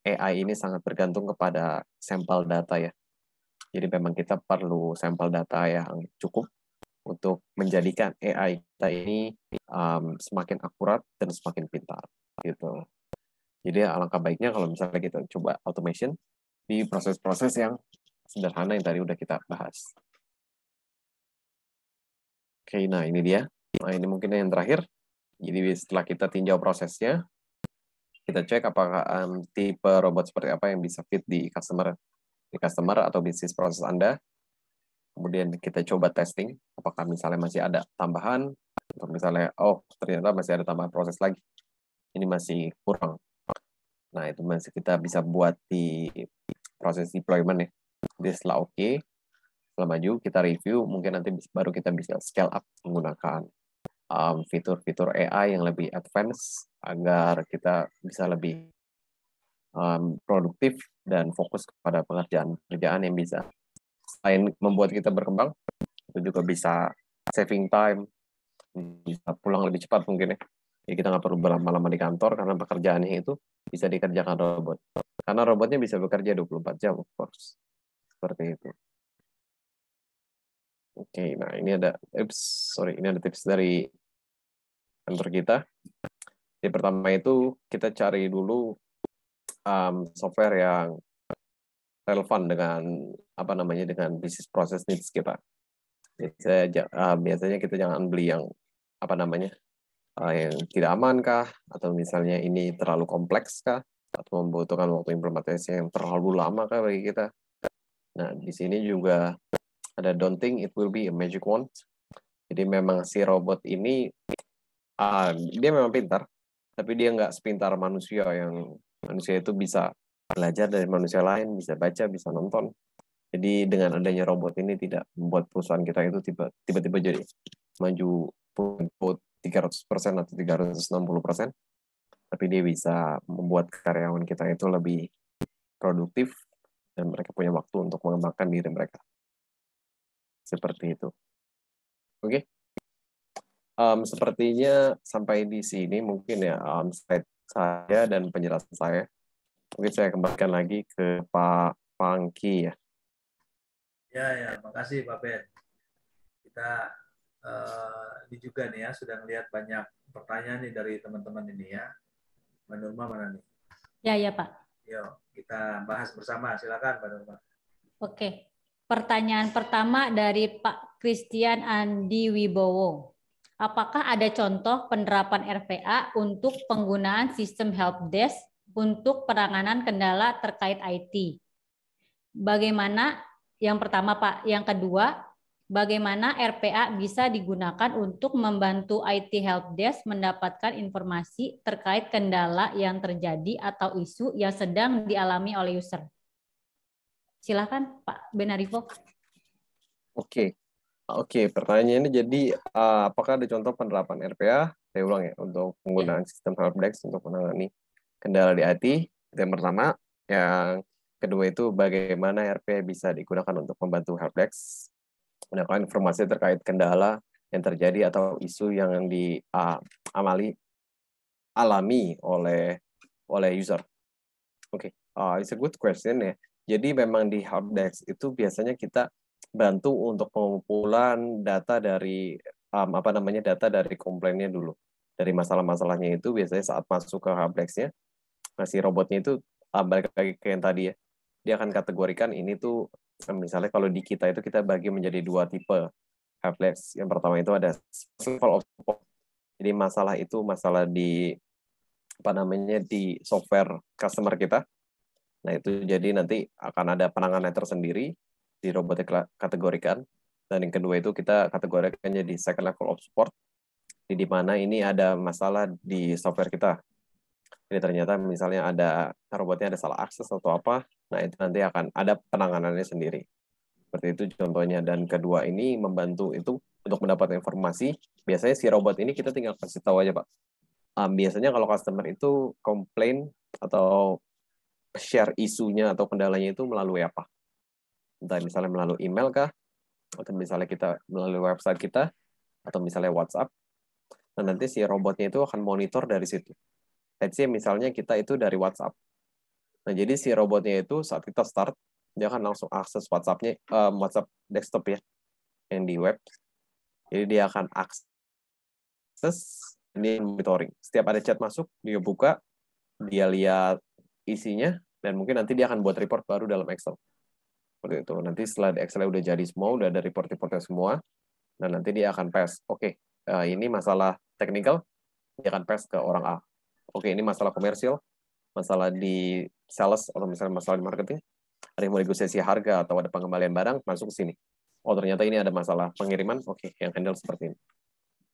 AI ini sangat bergantung kepada sampel data ya. Jadi memang kita perlu sampel data yang cukup untuk menjadikan AI kita ini semakin akurat dan semakin pintar. Gitu. Jadi alangkah baiknya kalau misalnya kita coba automation di proses-proses yang sederhana yang tadi udah kita bahas. Oke, nah ini dia. Nah, ini mungkin yang terakhir. Jadi setelah kita tinjau prosesnya, kita cek apakah tipe robot seperti apa yang bisa fit di customer atau bisnis proses Anda. Kemudian kita coba testing, apakah misalnya masih ada tambahan, atau misalnya, oh ternyata masih ada tambahan proses lagi. Ini masih kurang. Nah, itu masih kita bisa buat di proses deployment ya. Jadi setelah oke, setelah maju, kita review, mungkin nanti baru kita bisa scale up menggunakan fitur-fitur AI yang lebih advance agar kita bisa lebih produktif dan fokus kepada pekerjaan yang bisa selain membuat kita berkembang, itu juga bisa saving time, bisa pulang lebih cepat mungkin ya. Jadi kita nggak perlu berlama-lama di kantor karena pekerjaannya itu bisa dikerjakan robot. Karena robotnya bisa bekerja 24 jam, of course. Seperti itu. Oke, nah ini ada tips dari kantor kita. Jadi pertama itu kita cari dulu software yang relevan dengan dengan bisnis proses needs kita. Biasanya kita jangan beli yang yang tidak aman kah, atau misalnya ini terlalu kompleks kah, atau membutuhkan waktu implementasi yang terlalu lama kah bagi kita. Nah, di sini juga ada don't think it will be a magic wand. Jadi memang si robot ini dia memang pintar, tapi dia nggak sepintar manusia yang manusia itu bisa belajar dari manusia lain, bisa baca, bisa nonton. Jadi dengan adanya robot ini tidak membuat perusahaan kita itu tiba-tiba jadi maju 300% atau 360%, tapi dia bisa membuat karyawan kita itu lebih produktif dan mereka punya waktu untuk mengembangkan diri mereka. Seperti itu. Oke. Sepertinya sampai di sini mungkin ya slide saya dan penjelasan saya. Mungkin saya kembalikan lagi ke Pak Pangki ya. Ya, makasih Pak Ben. Kita ini juga nih ya, sudah melihat banyak pertanyaan nih dari teman-teman ini ya. Mbak Nurma mana nih? Ya Pak. Yuk, kita bahas bersama. Silakan Mbak Nurma. Oke. Pertanyaan pertama dari Pak Christian Andi Wibowo. Apakah ada contoh penerapan RPA untuk penggunaan sistem helpdesk untuk penanganan kendala terkait IT? Bagaimana, yang pertama Pak, yang kedua, bagaimana RPA bisa digunakan untuk membantu IT helpdesk mendapatkan informasi terkait kendala yang terjadi atau isu yang sedang dialami oleh user? Silakan Pak Benarifo. Oke, pertanyaannya jadi apakah ada contoh penerapan RPA? Saya ulang ya, untuk penggunaan sistem helpdesk untuk menangani kendala di IT. Itu yang pertama. Yang kedua itu bagaimana RPA bisa digunakan untuk membantu helpdesk mendapatkan informasi terkait kendala yang terjadi atau isu yang alami oleh user. Oke, it's a good question ya. Jadi memang di helpdesk itu biasanya kita bantu untuk pengumpulan data dari data dari komplainnya dulu, dari masalah-masalahnya itu biasanya saat masuk ke helpdesk-nya, si robotnya itu balik lagi ke yang tadi ya, dia akan kategorikan ini tuh misalnya kalau di kita itu kita bagi menjadi 2 tipe helpdesk. Yang pertama itu ada level of support. Jadi masalah itu masalah di di software customer kita. Nah, itu jadi nanti akan ada penanganan tersendiri di robot kategorikan. Dan yang kedua itu kita kategorikan jadi second level of support, di mana ini ada masalah di software kita. Jadi ternyata misalnya robotnya ada salah akses atau apa, nah itu nanti akan ada penanganannya sendiri. Seperti itu contohnya. Dan kedua ini membantu itu untuk mendapat informasi. Biasanya si robot ini kita tinggal kasih tahu aja Pak. Biasanya kalau customer itu komplain atau share isunya atau kendalanya itu melalui apa? Entah misalnya melalui email kah, atau misalnya kita melalui website kita, atau misalnya WhatsApp. Nah, nanti si robotnya itu akan monitor dari situ. Let's say misalnya kita itu dari WhatsApp. Nah, jadi si robotnya itu saat kita start, dia akan langsung akses WhatsApp-nya, WhatsApp desktop ya, yang di web. Jadi dia akan akses, ini monitoring. Setiap ada chat masuk, dia buka, dia lihat isinya, dan mungkin nanti dia akan buat report baru dalam Excel. Seperti itu. Nanti setelah Excel udah jadi semua, udah ada report-reportnya semua, Nah, nanti dia akan pass. Oke, ini masalah teknikal, dia akan pass ke orang A. Oke, ini masalah komersial, masalah di sales, atau misalnya masalah di marketing, ada yang mau negosiasi harga atau ada pengembalian barang, masuk ke sini. Oh, ternyata ini ada masalah pengiriman, oke, yang handle seperti ini.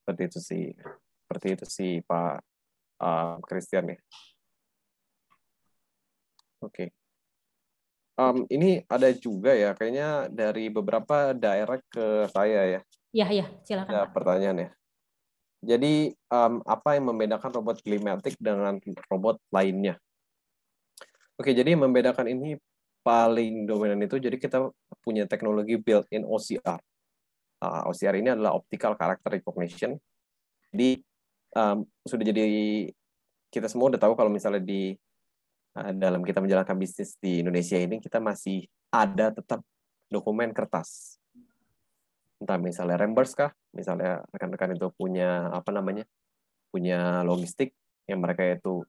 Seperti itu sih Pak Christian ya. Oke. Ini ada juga ya, kayaknya dari beberapa daerah ke saya ya. Iya, silakan Ada Pak. pertanyaan ya. Jadi apa yang membedakan robot Gleamatic dengan robot lainnya? Oke, jadi yang membedakan ini paling dominan itu, jadi kita punya teknologi built-in OCR. OCR ini adalah Optical Character Recognition. Jadi sudah jadi, kita semua udah tahu kalau misalnya di dalam kita menjalankan bisnis di Indonesia ini, kita masih ada tetap dokumen kertas. Entah misalnya reimburse kah, misalnya rekan-rekan itu punya punya logistik yang mereka itu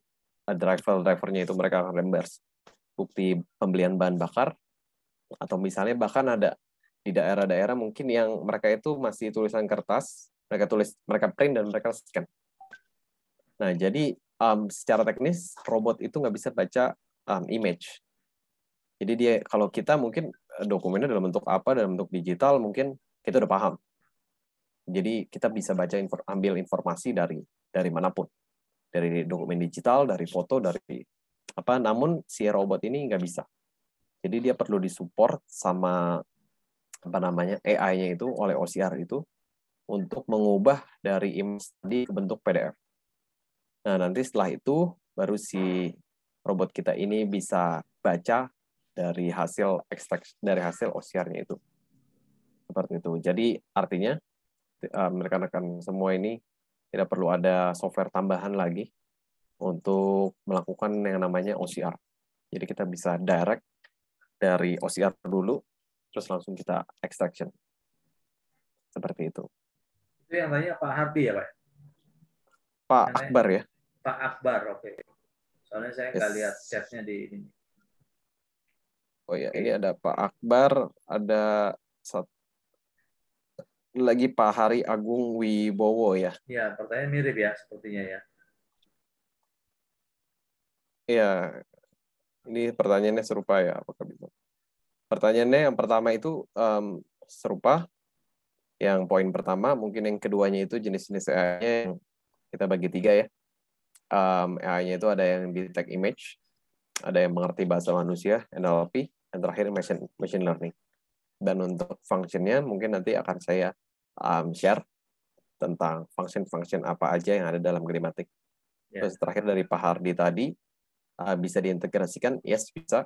drivernya itu mereka akan reimburse bukti pembelian bahan bakar, atau misalnya bahkan ada di daerah-daerah mungkin yang mereka itu masih tulisan kertas, mereka print dan mereka scan. Nah, jadi secara teknis robot itu nggak bisa baca image. Jadi dia, kalau kita mungkin dokumennya dalam bentuk apa, dalam bentuk digital, mungkin kita udah paham. Jadi kita bisa baca, ambil informasi dari manapun, dari dokumen digital, dari foto, dari apa. Namun si robot ini nggak bisa. Jadi dia perlu disupport sama AI-nya itu, oleh OCR itu, untuk mengubah dari image tadi ke bentuk PDF. Nah, nanti setelah itu baru si robot kita ini bisa baca dari hasil OCR-nya itu. Seperti itu. Jadi artinya rekan-rekan semua ini tidak perlu ada software tambahan lagi untuk melakukan yang namanya OCR. Jadi kita bisa direct dari OCR dulu, terus langsung kita extraction. Seperti itu. Itu yang tanya Pak Hardi ya, Pak? Pak Akbar ya? Pak Akbar, oke. Soalnya saya nggak lihat chatnya di ini. Oh ya, ini ada Pak Akbar, ada lagi Pak Hari Agung Wibowo ya. Ya, pertanyaan mirip ya sepertinya ya. Iya, ini pertanyaannya serupa ya, apakah bisa? Pertanyaannya yang pertama itu serupa. Yang poin pertama, mungkin yang keduanya itu jenis-jenis AI-nya yang kita bagi 3 ya. AI-nya itu ada yang detect image, ada yang mengerti bahasa manusia, NLP, dan terakhir machine learning. Dan untuk function-nya mungkin nanti akan saya share tentang function-function apa aja yang ada dalam Gleamatic. Terus terakhir dari Pak Hardi tadi, bisa diintegrasikan? Yes, bisa.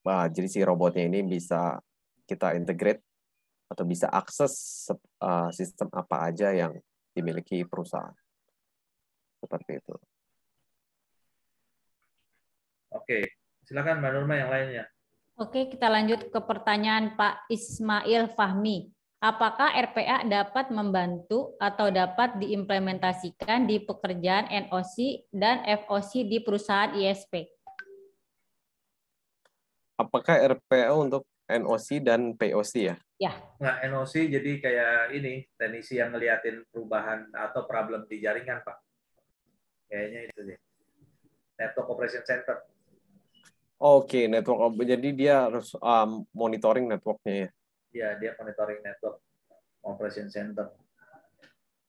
Jadi si robotnya ini bisa kita integrate atau bisa akses sistem apa aja yang dimiliki perusahaan. Seperti itu. Oke, silakan Mbak Nurma yang lainnya. Oke, kita lanjut ke pertanyaan Pak Ismail Fahmi. Apakah RPA dapat membantu atau dapat diimplementasikan di pekerjaan NOC dan FOC di perusahaan ISP? Apakah RPA untuk NOC dan POC ya? Ya. Nggak, NOC jadi kayak ini, teknisi yang ngeliatin perubahan atau problem di jaringan, Pak. Kayaknya itu deh. Network Operation Center. Oke, network. Jadi dia harus monitoring networknya ya? Ya, dia monitoring network Operation Center.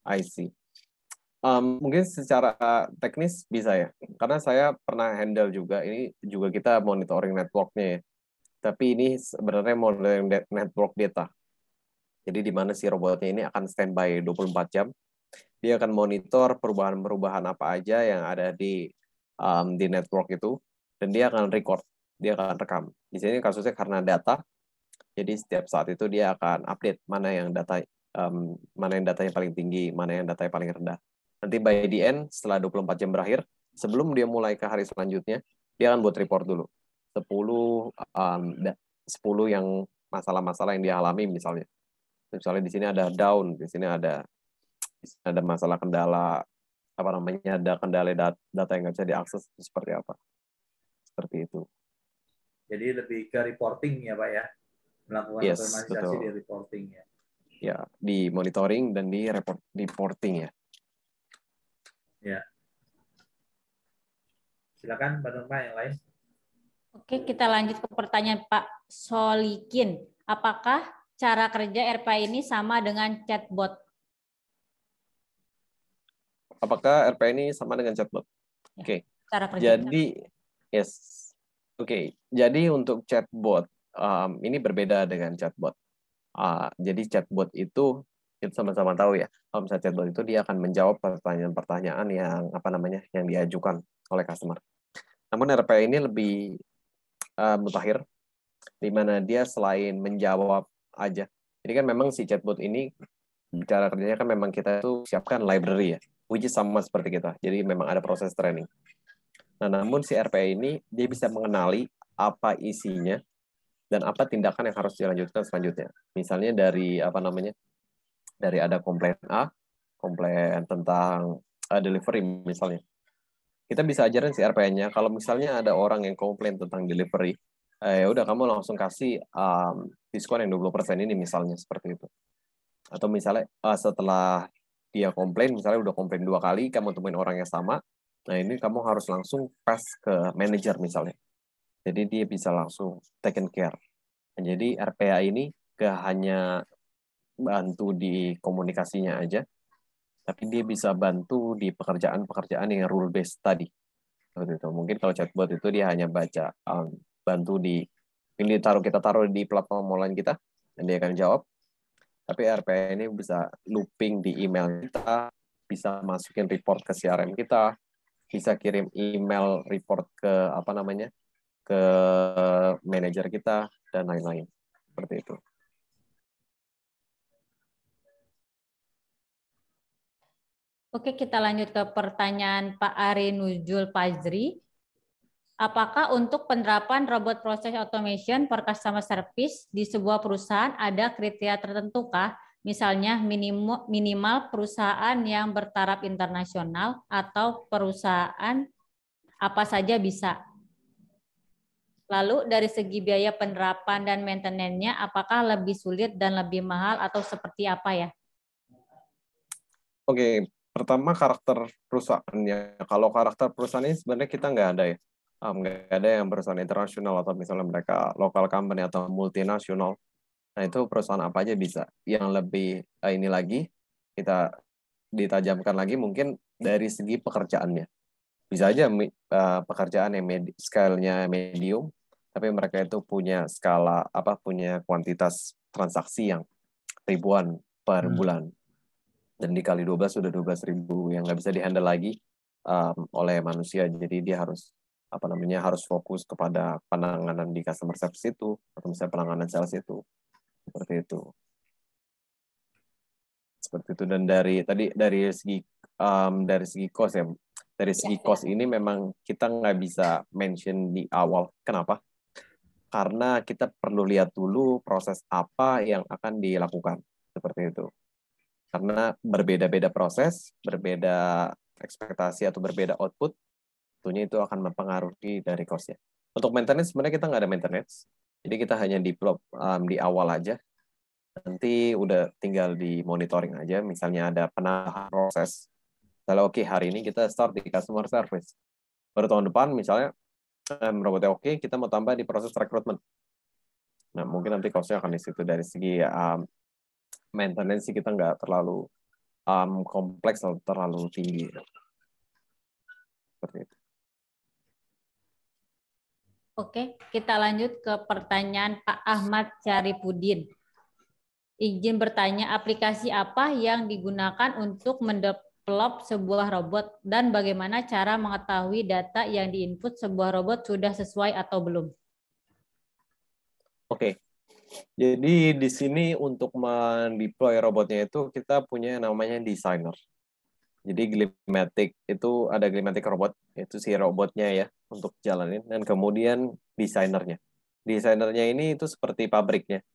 I see. Mungkin secara teknis bisa ya, karena saya pernah handle juga, ini juga kita monitoring networknya ya. Tapi ini sebenarnya monitoring network data. Jadi di mana si robotnya ini akan standby 24 jam. Dia akan monitor perubahan-perubahan apa aja yang ada di network itu, dan dia akan record, dia akan rekam. Di sini kasusnya karena data, jadi setiap saat itu dia akan update mana yang datanya paling tinggi, mana yang datanya paling rendah. Nanti by the end, setelah 24 jam berakhir, sebelum dia mulai ke hari selanjutnya, dia akan buat report dulu. 10 yang masalah-masalah yang dia alami misalnya. Misalnya di sini ada down, di sini ada masalah kendala ada kendala data yang nggak bisa diakses, seperti apa. Seperti itu. Jadi lebih ke reporting ya, Pak ya. Melakukan Yes, otomatisasi betul. di reporting ya. ya di monitoring dan di reporting ya. Ya. Silakan Mbak Norma yang lain. Oke, kita lanjut ke pertanyaan Pak Solikin. Apakah cara kerja RPA ini sama dengan chatbot? Apakah RPA ini sama dengan chatbot? Oke. Cara kerja. Jadi, yes. Oke. Jadi untuk chatbot, ini berbeda dengan chatbot. Jadi chatbot itu kita sama-sama tahu ya. Kalau misalnya chatbot itu dia akan menjawab pertanyaan-pertanyaan yang diajukan oleh customer. Namun RPA ini lebih mutakhir, di mana dia selain menjawab aja. Jadi kan memang si chatbot ini cara kerjanya kan memang kita tuh siapkan library ya, which is sama seperti kita. Jadi memang ada proses training. Nah, namun si RPA ini dia bisa mengenali apa isinya dan apa tindakan yang harus dilanjutkan selanjutnya. Misalnya dari dari ada komplain A, komplain tentang delivery misalnya. Kita bisa ajarin si RPA-nya kalau misalnya ada orang yang komplain tentang delivery, ya udah kamu langsung kasih diskon yang 20% ini misalnya seperti itu. Atau misalnya setelah dia komplain, misalnya udah komplain 2 kali, kamu temuin orang yang sama, nah ini kamu harus langsung pass ke manajer misalnya. Jadi dia bisa langsung taken care. Jadi RPA ini gak hanya bantu di komunikasinya aja, tapi dia bisa bantu di pekerjaan-pekerjaan yang rule based tadi. Seperti itu. Mungkin kalau chatbot itu dia hanya baca, bantu ini kita taruh di platform online kita, dan dia akan jawab. Tapi RPA ini bisa looping di email kita, bisa masukin report ke CRM kita, bisa kirim email report ke ke manajer kita dan lain-lain. Seperti itu. Oke, kita lanjut ke pertanyaan Pak Ari Nujul Pazri. Apakah untuk penerapan robot process automation for customer service di sebuah perusahaan ada kriteria tertentu kah? Misalnya minimal perusahaan yang bertaraf internasional atau perusahaan apa saja bisa. Lalu dari segi biaya penerapan dan maintenance-nya apakah lebih sulit dan lebih mahal atau seperti apa ya? Oke, pertama karakter perusahaannya. Kalau karakter perusahaan ini sebenarnya kita nggak ada ya. Nggak ada yang perusahaan internasional atau misalnya mereka local company atau multinasional. Nah, itu perusahaan apa aja bisa. Yang lebih ini lagi, kita ditajamkan lagi mungkin dari segi pekerjaannya. Bisa aja pekerjaan yang scale-nya medium, tapi mereka itu punya punya kuantitas transaksi yang ribuan per bulan. Dan dikali 12 sudah 12.000 yang nggak bisa dihandle lagi oleh manusia. Jadi dia harus harus fokus kepada penanganan di customer service itu atau misalnya penanganan sales itu. Seperti itu. Seperti itu. Dan dari segi cost ya. Dari segi cost ini memang kita nggak bisa mention di awal. Kenapa? Karena kita perlu lihat dulu proses apa yang akan dilakukan. Seperti itu. Karena berbeda-beda proses, berbeda ekspektasi atau berbeda output, tentunya itu akan mempengaruhi dari cost-nya. Untuk maintenance, sebenarnya kita nggak ada maintenance. Jadi kita hanya develop di awal aja. Nanti udah tinggal di monitoring aja. Misalnya ada penambahan proses. Misalnya oke, hari ini kita start di customer service. Baru tahun depan misalnya robotnya oke, kita mau tambah di proses rekrutmen. Nah, mungkin nanti cost-nya akan di situ. Dari segi maintenance kita nggak terlalu kompleks atau terlalu tinggi. Seperti itu. Oke, kita lanjut ke pertanyaan Pak Ahmad Syarifudin. Izin bertanya, aplikasi apa yang digunakan untuk mendevelop sebuah robot dan bagaimana cara mengetahui data yang diinput sebuah robot sudah sesuai atau belum? Oke. Jadi di sini untuk mendeploy robotnya itu kita punya namanya designer. Jadi Glimatic itu ada Glimatic robot, itu si robotnya ya untuk jalanin, dan kemudian desainernya. Desainernya ini itu seperti pabriknya.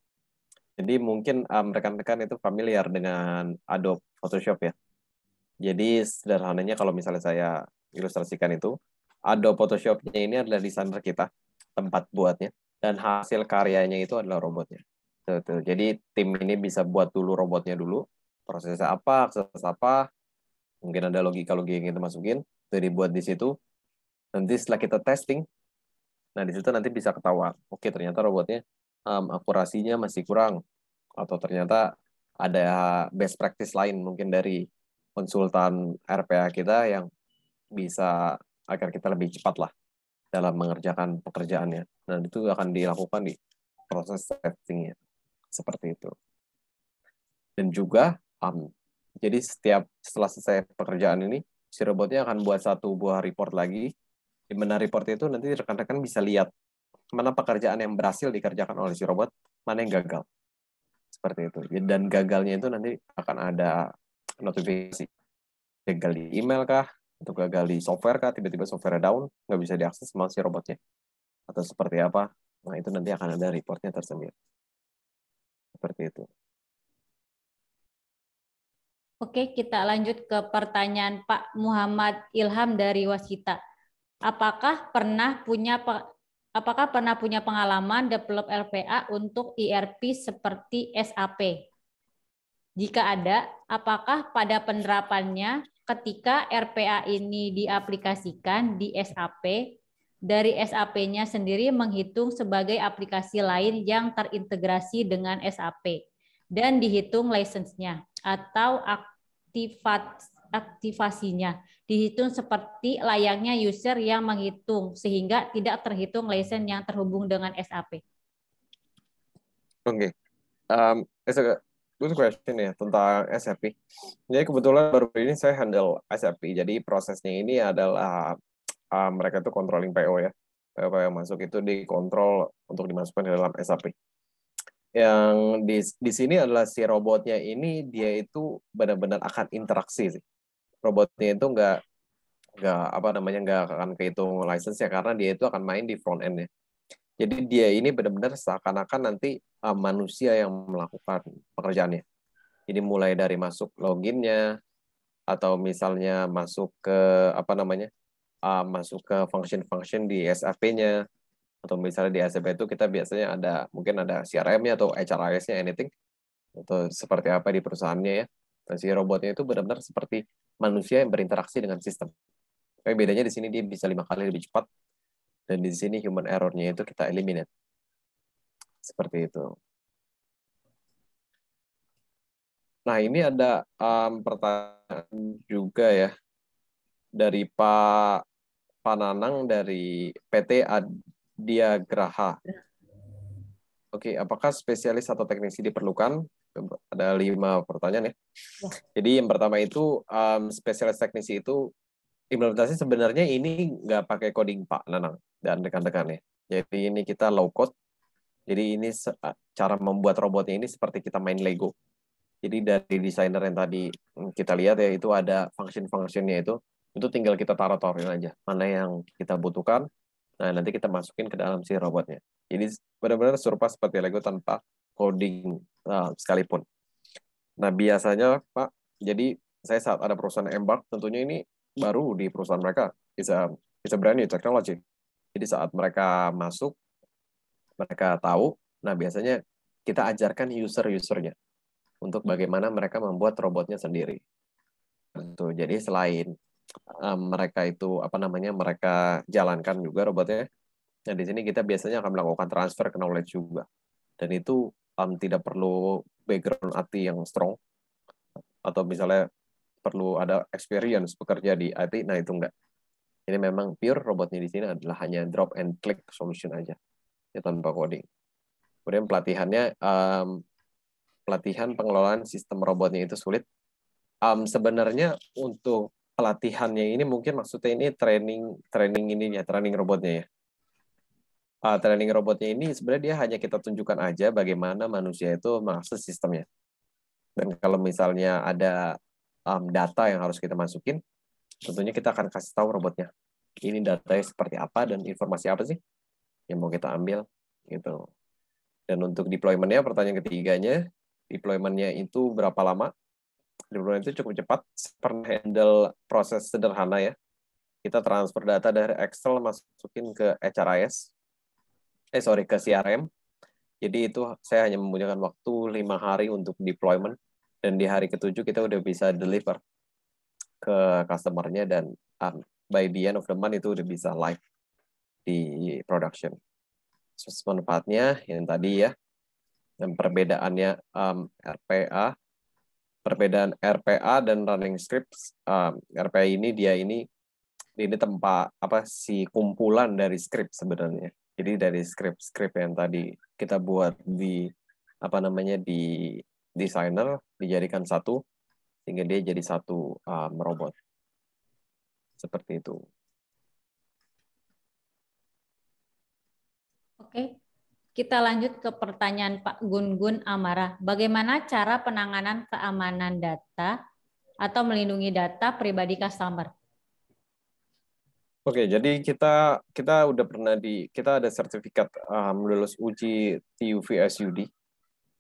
Jadi mungkin rekan-rekan itu familiar dengan Adobe Photoshop ya. Jadi sederhananya kalau misalnya saya ilustrasikan itu, Adobe Photoshop-nya ini adalah desainer kita, tempat buatnya, dan hasil karyanya itu adalah robotnya. Tuh. Jadi tim ini bisa buat dulu robotnya dulu, prosesnya apa, akses apa, mungkin ada logika-logika yang kita masukin, itu dibuat di situ. Nanti setelah kita testing, nah di situ nanti bisa ketahuan, oke ternyata robotnya akurasinya masih kurang, atau ternyata ada best practice lain mungkin dari konsultan RPA kita yang bisa agar kita lebih cepat lah dalam mengerjakan pekerjaannya. Nah itu akan dilakukan di proses testingnya. Seperti itu. Dan juga, jadi setelah selesai pekerjaan ini, si robotnya akan buat satu buah report lagi, di mana report itu nanti rekan-rekan bisa lihat mana pekerjaan yang berhasil dikerjakan oleh si robot, mana yang gagal. Seperti itu. Dan gagalnya itu nanti akan ada notifikasi. Gagal di email kah? Atau gagal di software kah? Tiba-tiba software down, nggak bisa diakses sama si robotnya. Atau seperti apa? Nah, itu nanti akan ada reportnya tersendiri. Seperti itu. Oke, kita lanjut ke pertanyaan Pak Muhammad Ilham dari Wasita. Apakah pernah punya pengalaman develop LPA untuk ERP seperti SAP? Jika ada, apakah pada penerapannya ketika RPA ini diaplikasikan di SAP, dari SAP-nya sendiri menghitung sebagai aplikasi lain yang terintegrasi dengan SAP dan dihitung license-nya atau aktivasinya dihitung seperti layaknya user yang menghitung sehingga tidak terhitung license yang terhubung dengan SAP. Oke. It's a good question ya tentang SAP. Jadi kebetulan baru ini saya handle SAP. Jadi prosesnya ini adalah mereka itu controlling PO ya. PO yang masuk itu dikontrol untuk dimasukkan ke dalam SAP. Yang di sini adalah si robotnya ini dia itu benar-benar akan interaksi sih. Robotnya itu nggak akan kehitung license ya karena dia itu akan main di front end ya. Jadi dia ini benar-benar seakan-akan nanti manusia yang melakukan pekerjaannya. Jadi mulai dari masuk loginnya atau misalnya masuk ke masuk ke function-function di SAP-nya atau misalnya di SAP itu kita biasanya mungkin ada CRM-nya atau HRIS-nya anything atau seperti apa di perusahaannya ya. Dan si robotnya itu benar-benar seperti manusia yang berinteraksi dengan sistem. Tapi bedanya di sini dia bisa 5 kali lebih cepat dan di sini human error-nya itu kita eliminate. Seperti itu. Nah, ini ada pertanyaan juga ya dari Pak Nanang dari PT Adia Graha. Oke, apakah spesialis atau teknisi diperlukan? Ada 5 pertanyaan ya. Jadi yang pertama itu spesialis teknisi itu implementasi sebenarnya ini nggak pakai coding Pak Nanang dan rekan-rekannya. Jadi ini kita low code. Jadi ini cara membuat robotnya ini seperti kita main Lego. Jadi dari desainer yang tadi kita lihat ya itu ada function-functionnya itu tinggal kita taruh-taruhin aja mana yang kita butuhkan. Nah nanti kita masukin ke dalam si robotnya. Jadi benar-benar serupa seperti Lego tanpa coding sekalipun. Nah biasanya Pak, jadi saya saat ada perusahaan Embark tentunya ini baru di perusahaan mereka. It's a brand new technology. Jadi saat mereka masuk mereka tahu. Nah biasanya kita ajarkan user-usernya untuk bagaimana mereka membuat robotnya sendiri. Jadi selain mereka itu mereka jalankan juga robotnya. Nah di sini kita biasanya akan melakukan transfer knowledge juga. Dan itu tidak perlu background IT yang strong atau misalnya perlu ada experience bekerja di IT. Nah itu enggak. Jadi memang pure robotnya di sini adalah hanya drop and click solution aja, ya tanpa coding. Kemudian pelatihan pengelolaan sistem robotnya itu sulit. Sebenarnya untuk pelatihannya ini mungkin maksudnya ini training robotnya ya. Training robotnya ini sebenarnya dia hanya kita tunjukkan aja bagaimana manusia itu mengakses sistemnya. Dan kalau misalnya ada data yang harus kita masukin, tentunya kita akan kasih tahu robotnya. Ini datanya seperti apa dan informasi apa sih yang mau kita ambil gitu. Dan untuk deployment-nya, pertanyaan ketiganya, deployment-nya itu berapa lama? Deployment itu cukup cepat, pernah handle proses sederhana ya. Kita transfer data dari Excel masukin ke HRIS, ke CRM. Jadi itu saya hanya mempunyai waktu 5 hari untuk deployment, dan di hari ke-7 kita udah bisa deliver ke customer-nya, dan by the end of the month itu udah bisa live di production. Manfaatnya yang tadi ya, dan perbedaannya perbedaan RPA dan running scripts. RPA ini tempat si kumpulan dari script sebenarnya. Jadi dari script yang tadi kita buat di di designer dijadikan satu sehingga dia jadi satu robot. Seperti itu. Oke. Kita lanjut ke pertanyaan Pak Gun-Gun Amara. Bagaimana cara penanganan keamanan data atau melindungi data pribadi customer? Oke, jadi kita udah pernah kita ada sertifikat lulus uji TUV SUD.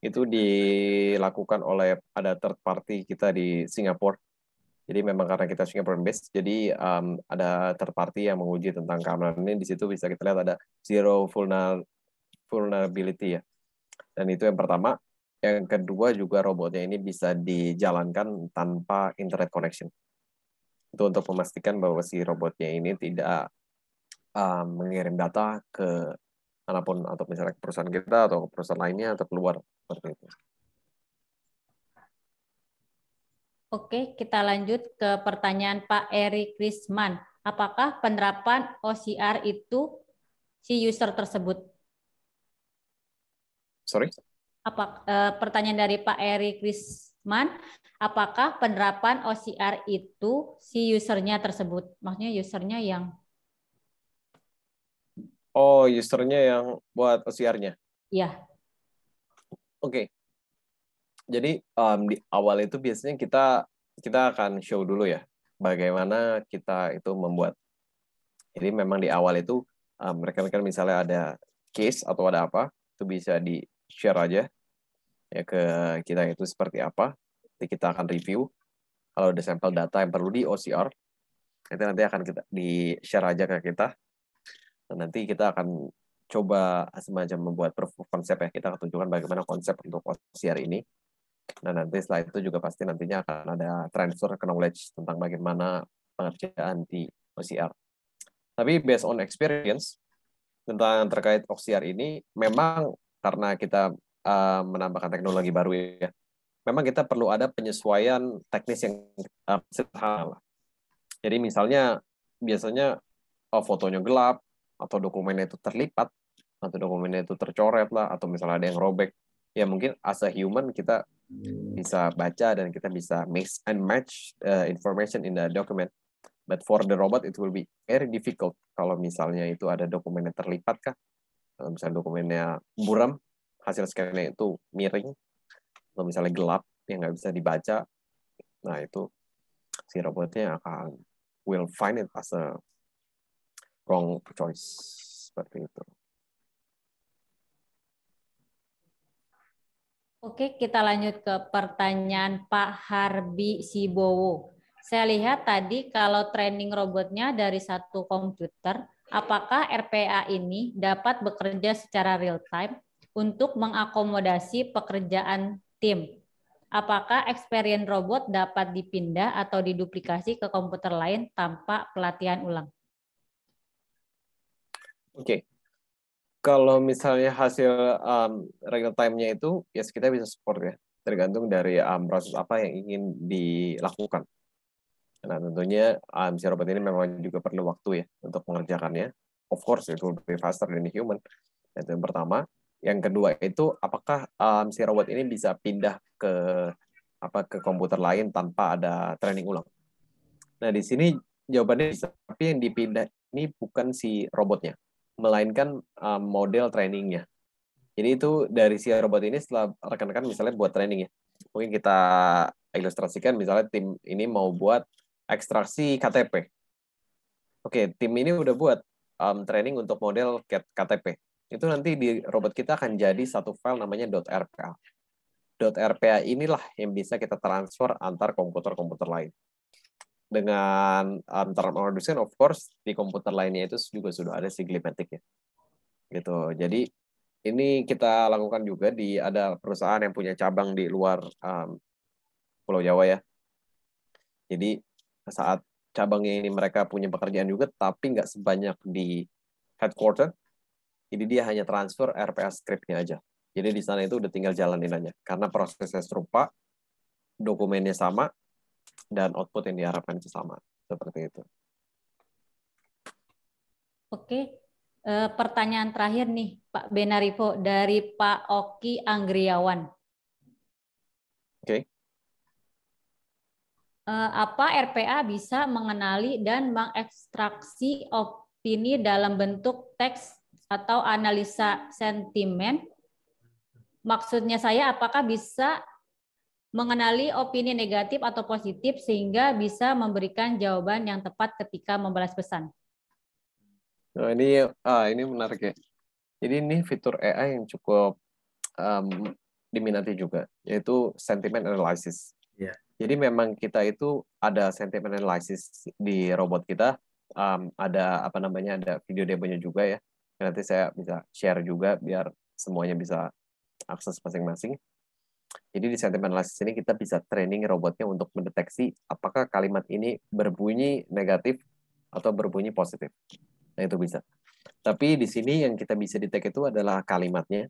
Itu dilakukan oleh ada third party kita di Singapura. Jadi memang karena kita Singapore based, jadi ada third party yang menguji tentang keamanan ini. Di situ bisa kita lihat ada zero vulnerability ya. Dan itu yang pertama. Yang kedua juga robotnya ini bisa dijalankan tanpa internet connection. Itu untuk memastikan bahwa si robotnya ini tidak mengirim data ke manapun, atau misalnya ke perusahaan kita atau ke perusahaan lainnya atau keluar seperti itu. Oke, kita lanjut ke pertanyaan Pak Eri Krisman. Apakah penerapan OCR itu si user tersebut? Sorry? Pertanyaan dari Pak Eri Krisman, apakah penerapan OCR itu si usernya tersebut? Maksudnya usernya yang... Oh, usernya yang buat OCR-nya? Iya. Oke. Jadi di awal itu biasanya kita akan show dulu ya bagaimana kita itu membuat. Jadi memang di awal itu mereka misalnya ada case atau ada apa, itu bisa di-share aja ya ke kita itu seperti apa. Jadi kita akan review. Kalau ada sampel data yang perlu di OCR, itu nanti akan kita di-share aja ke kita. Dan nanti kita akan coba semacam membuat proof of concept ya. Kita akan tunjukkan bagaimana konsep untuk OCR ini. Nah, nanti setelah itu juga pasti nantinya akan ada transfer ke knowledge tentang bagaimana pengerjaan di OCR. Tapi based on experience tentang terkait OCR ini, memang karena kita menambahkan teknologi baru ya, memang kita perlu ada penyesuaian teknis yang sederhana. Jadi misalnya biasanya fotonya gelap, atau dokumennya itu terlipat, atau dokumennya itu tercoret lah, atau misalnya ada yang robek, ya mungkin as a human kita bisa baca dan kita bisa mix and match information in the document. But for the robot it will be very difficult kalau misalnya itu ada dokumennya terlipat kah, kalau misalnya dokumennya buram, hasil scan-nya itu miring, atau misalnya gelap yang nggak bisa dibaca, nah itu si robotnya will find it as a wrong choice seperti itu. Oke, kita lanjut ke pertanyaan Pak Harbi Sibowo. Saya lihat tadi kalau training robotnya dari satu komputer, apakah RPA ini dapat bekerja secara real time untuk mengakomodasi pekerjaan tim? Apakah experience robot dapat dipindah atau diduplikasi ke komputer lain tanpa pelatihan ulang? Oke. Kalau misalnya hasil real time-nya itu, ya kita bisa support ya, tergantung dari proses apa yang ingin dilakukan. Nah, tentunya si robot ini memang juga perlu waktu ya untuk mengerjakannya. Of course, it will be faster than the human. Itu yang pertama. Yang kedua itu, apakah si robot ini bisa pindah ke komputer lain tanpa ada training ulang? Nah, di sini jawabannya bisa, tapi yang dipindah ini bukan si robotnya, melainkan model trainingnya. Jadi itu dari si robot ini setelah rekan-rekan misalnya buat training ya. Mungkin kita ilustrasikan misalnya tim ini mau buat ekstraksi KTP. Oke, tim ini udah buat training untuk model KTP. Itu nanti di robot kita akan jadi satu file namanya .rpa. .rpa inilah yang bisa kita transfer antar komputer-komputer lain. Dengan term reduction, of course, di komputer lainnya itu juga sudah ada Sigmatic ya. Gitu. Jadi ini kita lakukan juga ada perusahaan yang punya cabang di luar Pulau Jawa ya. Jadi saat cabangnya ini mereka punya pekerjaan juga, tapi nggak sebanyak di headquarter. Jadi dia hanya transfer RPA script-nya aja. Jadi di sana itu udah tinggal jalanin aja. Karena prosesnya serupa, dokumennya sama, dan output yang diharapkan itu sama. Seperti itu. Oke, pertanyaan terakhir nih Pak Benarivo dari Pak Oki Anggriawan. Oke. Apa RPA bisa mengenali dan mengekstraksi opini dalam bentuk teks atau analisa sentimen? Maksudnya saya, apakah bisa mengenali opini negatif atau positif sehingga bisa memberikan jawaban yang tepat ketika membalas pesan? Nah, ini menarik ya. Jadi ini fitur AI yang cukup diminati juga, yaitu sentiment analysis. Yeah. Jadi memang kita itu ada sentiment analysis di robot kita, ada ada video demonya juga ya. Nanti saya bisa share juga biar semuanya bisa akses masing-masing. Jadi di sentiment analysis ini kita bisa training robotnya untuk mendeteksi apakah kalimat ini berbunyi negatif atau berbunyi positif. Nah itu bisa. Tapi di sini yang kita bisa detect itu adalah kalimatnya,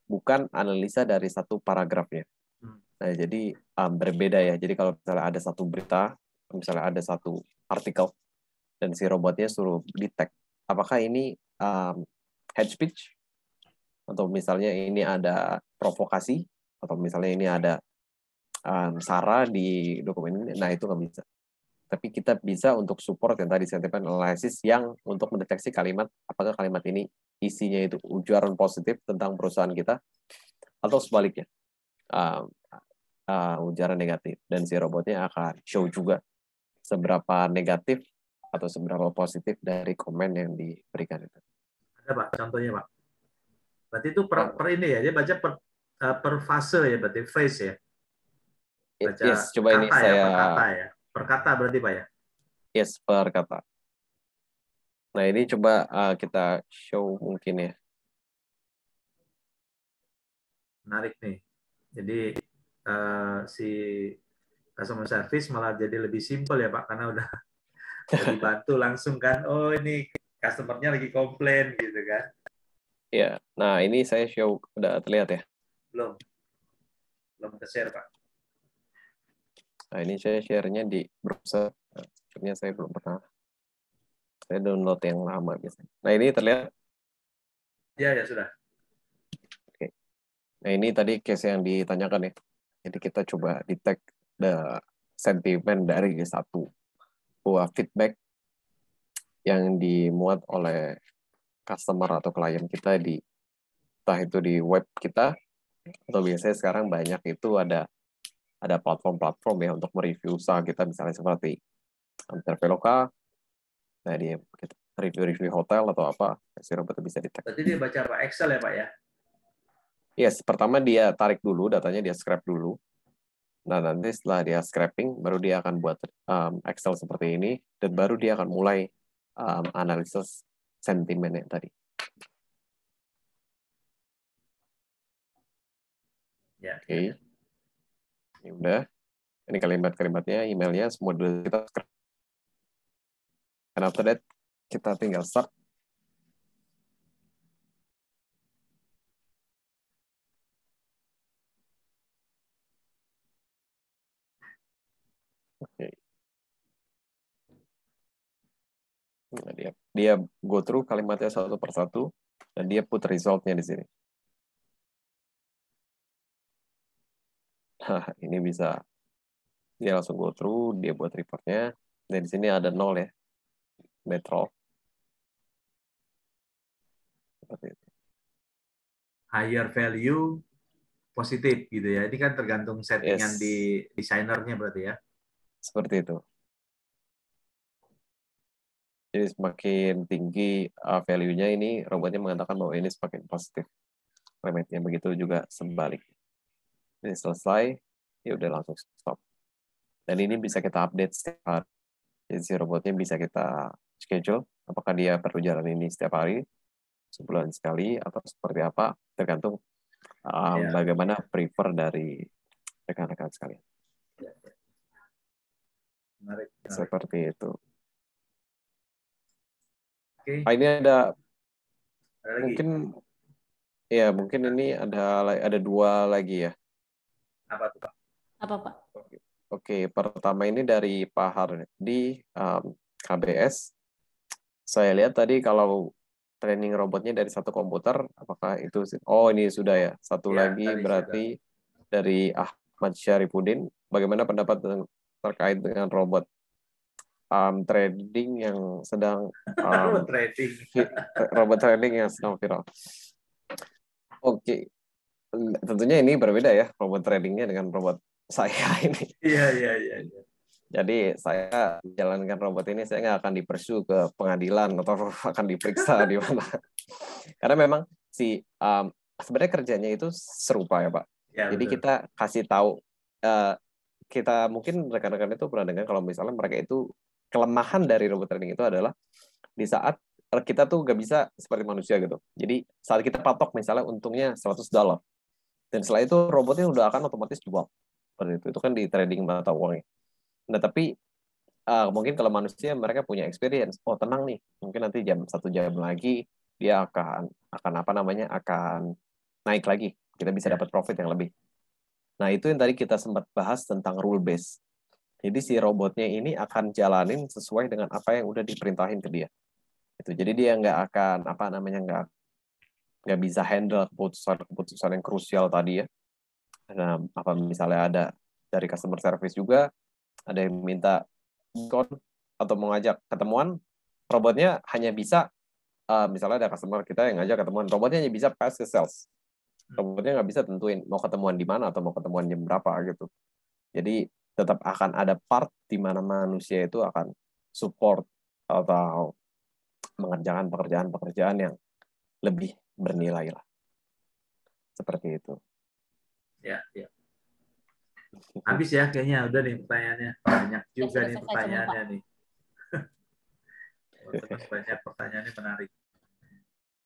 bukan analisa dari satu paragrafnya. Nah, jadi berbeda ya. Jadi kalau misalnya ada satu berita, misalnya ada satu artikel, dan si robotnya suruh detect apakah ini hate speech, atau misalnya ini ada provokasi, atau misalnya ini ada sara di dokumen ini, nah itu nggak bisa. Tapi kita bisa untuk support yang tadi sentiment analysis yang untuk mendeteksi kalimat, apakah kalimat ini isinya itu ujaran positif tentang perusahaan kita, atau sebaliknya. Ujaran negatif, dan si robotnya akan show juga seberapa negatif atau seberapa positif dari komen yang diberikan itu. Ada Pak contohnya Pak. Berarti itu per ini ya, dia baca per fase ya, berarti phrase ya. Baca yes, coba kata ini ya, saya per kata ya. Per kata berarti Pak ya. Yes, per kata. Nah ini coba kita show mungkin ya. Menarik nih. Jadi si customer service malah jadi lebih simpel ya Pak, karena udah dibantu langsung kan. Oh ini customer-nya lagi komplain gitu kan. Ya, nah ini saya show, udah terlihat ya? Belum ke-share Pak. Nah ini saya share-nya di browser. Sebenarnya saya belum pernah. Saya download yang lama biasanya. Nah ini terlihat? Ya sudah. Oke. Nah ini tadi case yang ditanyakan ya. Jadi kita coba detect the sentiment dari satu buah feedback yang dimuat oleh customer atau klien kita entah itu di web kita, atau biasanya sekarang banyak itu ada platform-platform ya untuk mereview usaha kita, misalnya seperti Traveloka, nah dia review hotel atau apa, si robot bisa detect. Berarti dia baca apa? Excel ya Pak ya? Yes, pertama dia tarik dulu datanya, dia scrap dulu. Nah nanti setelah dia scraping, baru dia akan buat Excel seperti ini, dan baru dia akan mulai analisis sentimennya tadi. Ya. Oke. Ini udah. Ini kalimat-kalimatnya, emailnya, semua dulu kita scrap. And after that, kita tinggal start. Oke. Nah, dia go through kalimatnya satu persatu, dan dia put result-nya di sini. Nah, ini bisa dia langsung go through, dia buat reportnya, dan di sini ada 0 ya, netral. Seperti itu. Higher value positif gitu ya. Ini kan tergantung settingan di desainernya berarti ya. Seperti itu. Jadi semakin tinggi value-nya ini, robotnya mengatakan bahwa ini semakin positif. Limitnya begitu juga sebaliknya. Jadi selesai, ya udah langsung stop. Dan ini bisa kita update setiap hari. Jadi si robotnya bisa kita schedule, apakah dia perlu jalan ini setiap hari, sebulan sekali atau seperti apa, tergantung Ya, bagaimana prefer dari rekan-rekan sekalian. menarik, menarik. Seperti itu. Oke, Ini ada ada lagi. mungkin ini ada dua lagi ya. Apa tuh, Pak? Apa, Pak? Oke, pertama ini dari Pak Hardi, KBS. Saya lihat tadi kalau training robotnya dari satu komputer, apakah itu? Oh, ini sudah ya. Satu Ya, lagi tadi berarti dari Ahmad Syarifuddin. Bagaimana pendapat terkait dengan robot trading yang sedang robot trading. robot trading yang sedang viral? Oke, tentunya ini berbeda ya robot tradingnya dengan robot saya ini. Iya. Jadi saya jalankan robot ini, saya nggak akan dipersu ke pengadilan atau akan diperiksa di mana. Karena memang sebenarnya kerjanya itu serupa ya Pak. Ya, jadi betul. kita kasih tahu, kita mungkin rekan-rekan itu pernah dengar kalau misalnya mereka itu, kelemahan dari robot trading itu adalah di saat kita tuh nggak bisa seperti manusia gitu. Jadi saat kita patok misalnya untungnya $100, dan setelah itu robotnya udah akan otomatis jual. Seperti itu kan di trading mata uangnya. Nah, tapi mungkin kalau manusia mereka punya experience. Oh, tenang nih. Mungkin nanti 1 jam lagi dia akan naik lagi. Kita bisa dapat profit yang lebih. Nah, itu yang tadi kita sempat bahas tentang rule base. Jadi si robotnya ini akan jalanin sesuai dengan apa yang udah diperintahin ke dia. Itu. Jadi dia nggak akan nggak bisa handle keputusan yang krusial tadi ya. Nah, apa misalnya ada dari customer service juga, ada yang minta diskon atau mengajak ketemuan, robotnya hanya bisa, misalnya ada customer kita yang ngajak ketemuan, robotnya hanya bisa pass ke sales. Robotnya nggak bisa tentuin mau ketemuan di mana atau mau ketemuan jam berapa gitu. Jadi tetap akan ada part di mana manusia itu akan support atau mengerjakan pekerjaan-pekerjaan yang lebih bernilai lah. Seperti itu. Ya. Habis ya kayaknya, udah nih pertanyaannya. Banyak juga nih pertanyaannya nih. Banyak pertanyaannya menarik.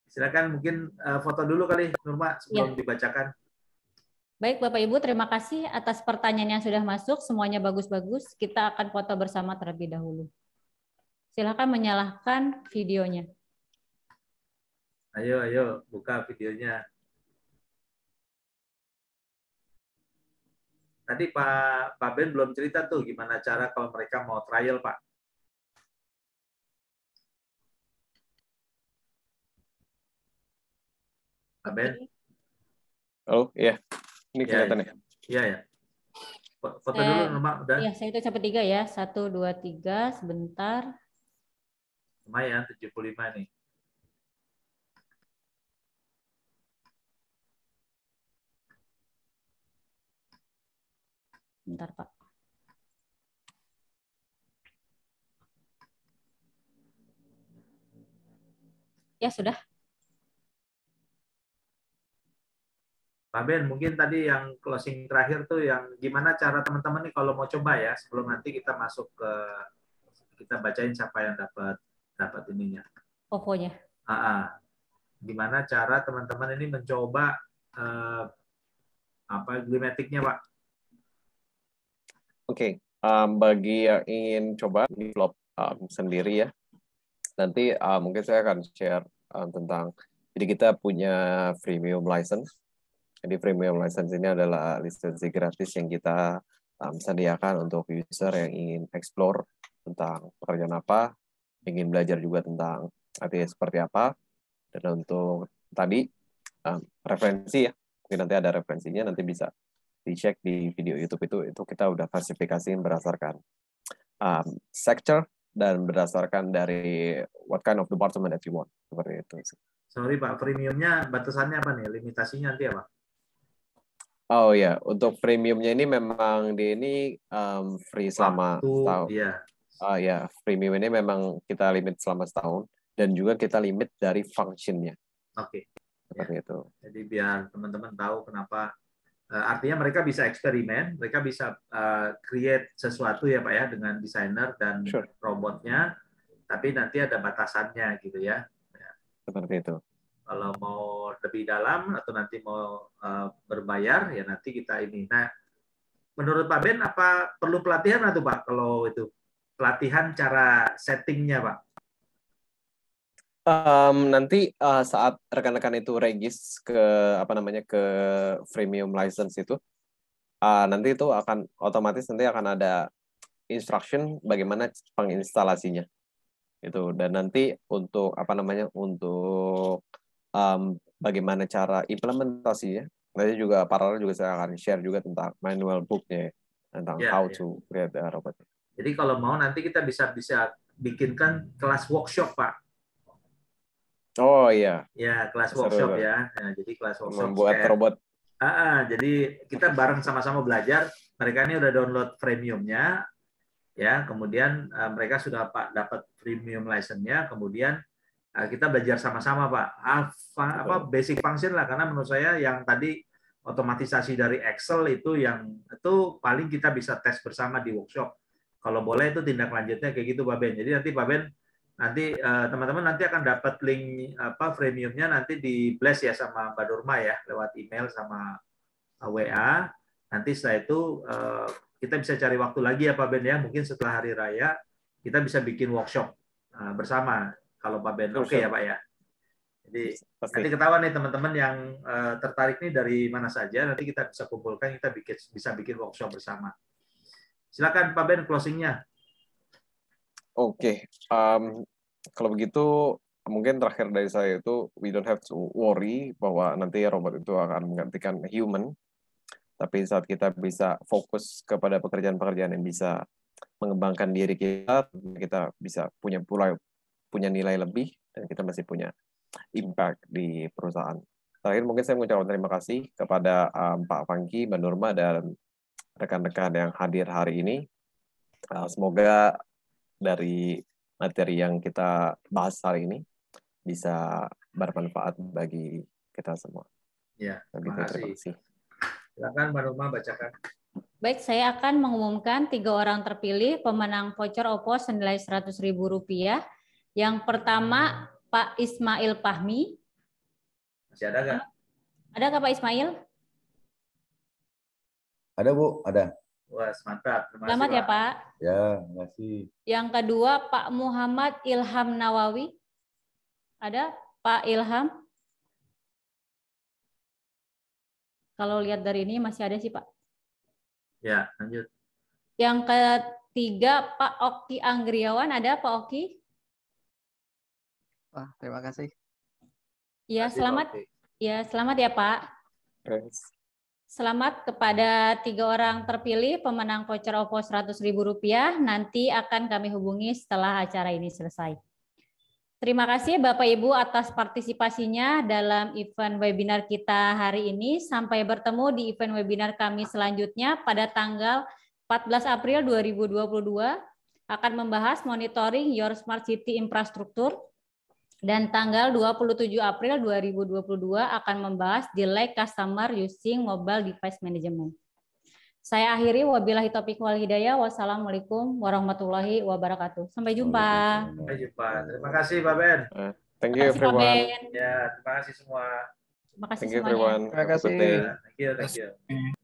Silakan mungkin foto dulu kali Nurma sebelum dibacakan. Baik Bapak Ibu, terima kasih atas pertanyaan yang sudah masuk. Semuanya bagus-bagus. Kita akan foto bersama terlebih dahulu. Silakan menyalakan videonya. Ayo buka videonya. Tadi Pak Ben belum cerita tuh gimana cara kalau mereka mau trial, Pak. Pak Ben? Oh, iya. Ini kelihatan ya? Iya. Foto dulu, Mbak. Udah? Iya, saya itu sampai 3 ya. 1, 2, 3. Sebentar. Lumayan, 75 nih. Bentar, Pak. Ya, sudah. Pak Ben, mungkin tadi yang closing terakhir tuh yang gimana cara teman-teman nih kalau mau coba ya, sebelum nanti kita masuk ke, kita bacain siapa yang dapat ininya. OVO-nya. Gimana cara teman-teman ini mencoba Gleamatic-nya, Pak? Oke. Bagi yang ingin coba develop sendiri ya, nanti mungkin saya akan share tentang, jadi kita punya freemium license. Jadi premium license ini adalah lisensi gratis yang kita sediakan untuk user yang ingin explore tentang pekerjaan apa, ingin belajar juga tentang artinya seperti apa, dan untuk tadi referensi ya, mungkin nanti ada referensinya, nanti bisa dicek di video YouTube itu kita udah klasifikasi berdasarkan sector dan berdasarkan dari what kind of department that you want, seperti itu. Sorry Pak, premiumnya batasannya apa nih? Limitasinya nanti apa? Oh ya, untuk premiumnya ini memang ini free selama setahun. Iya. Ya, premium ini memang kita limit selama setahun, dan juga kita limit dari functionnya. Oke. Seperti itu. Jadi biar teman-teman tahu kenapa. Artinya mereka bisa eksperimen, mereka bisa create sesuatu ya Pak ya dengan desainer dan robotnya, tapi nanti ada batasannya gitu ya. Seperti itu. Kalau mau lebih dalam atau nanti mau berbayar, ya nanti kita ini. Nah, menurut Pak Ben, apa perlu pelatihan atau Pak? Kalau itu pelatihan cara settingnya Pak? Nanti saat rekan-rekan itu regis ke ke freemium license itu, nanti itu akan otomatis nanti akan ada instruction bagaimana penginstalasinya itu, dan nanti untuk untuk bagaimana cara implementasinya nanti juga paralel juga saya akan share juga tentang manual booknya tentang how to create the robot. Jadi kalau mau nanti kita bisa bikinkan kelas workshop Pak. Oh iya. Ya, kelas workshop ya. Nah, jadi kelas workshop membuat robot. Jadi kita bareng sama-sama belajar. Mereka ini udah download premiumnya, ya. Kemudian mereka sudah dapat premium license-nya. Kemudian kita belajar sama-sama Pak. Basic function lah. Karena menurut saya yang tadi otomatisasi dari Excel itu paling kita bisa tes bersama di workshop. Kalau boleh itu tindak lanjutnya kayak gitu Pak Ben. Jadi nanti Pak Ben teman-teman nanti akan dapat link freemiumnya nanti di blast ya sama Mbak Nurma ya lewat email sama WA. Nanti setelah itu kita bisa cari waktu lagi ya Pak Ben ya, mungkin setelah hari raya kita bisa bikin workshop bersama kalau Pak Ben oke ya Pak ya. Jadi nanti ketahuan nih teman-teman yang tertarik nih dari mana saja, nanti kita bisa kumpulkan, kita bisa bikin workshop bersama. Silakan Pak Ben closingnya. Oke, kalau begitu mungkin terakhir dari saya itu we don't have to worry bahwa nanti robot itu akan menggantikan human, tapi saat kita bisa fokus kepada pekerjaan-pekerjaan yang bisa mengembangkan diri kita bisa punya nilai lebih dan kita masih punya impact di perusahaan. Terakhir mungkin saya mengucapkan terima kasih kepada Pak Fangki, Mbak Nurma, dan rekan-rekan yang hadir hari ini. Semoga dari materi yang kita bahas hari ini bisa bermanfaat bagi kita semua. Ya, terima kasih. Silakan Mbak Nurma bacakan. Baik, saya akan mengumumkan 3 orang terpilih pemenang voucher OPPO senilai Rp100.000. Yang pertama Pak Ismail Fahmi. Masih ada nggak? Ada nggak Pak Ismail? Ada Bu, ada. Wah, mantap. Selamat ya Pak. Ya, terima kasih. Yang kedua Pak Muhammad Ilham Nawawi. Ada Pak Ilham? Kalau lihat dari ini masih ada sih Pak. Ya, lanjut. Yang ketiga Pak Oki Anggriawan. Ada Pak Oki? Wah, terima kasih. Ya, selamat. Ya, selamat ya Pak. Yes. Selamat kepada 3 orang terpilih pemenang voucher OPPO Rp100.000. Nanti akan kami hubungi setelah acara ini selesai. Terima kasih Bapak Ibu atas partisipasinya dalam event webinar kita hari ini. Sampai bertemu di event webinar kami selanjutnya pada tanggal 14 April 2022 akan membahas monitoring your smart city infrastruktur. Dan tanggal 27 April 2022 akan membahas delay customer using mobile device management. Saya akhiri, wabillahi taufiq wal hidayah. Wassalamualaikum warahmatullahi wabarakatuh. Sampai jumpa. Sampai jumpa. Terima kasih Pak Ben. Thank you everyone. Ya, terima kasih semua. Terima kasih Thank you semuanya. everyone. Terima kasih. Thank you.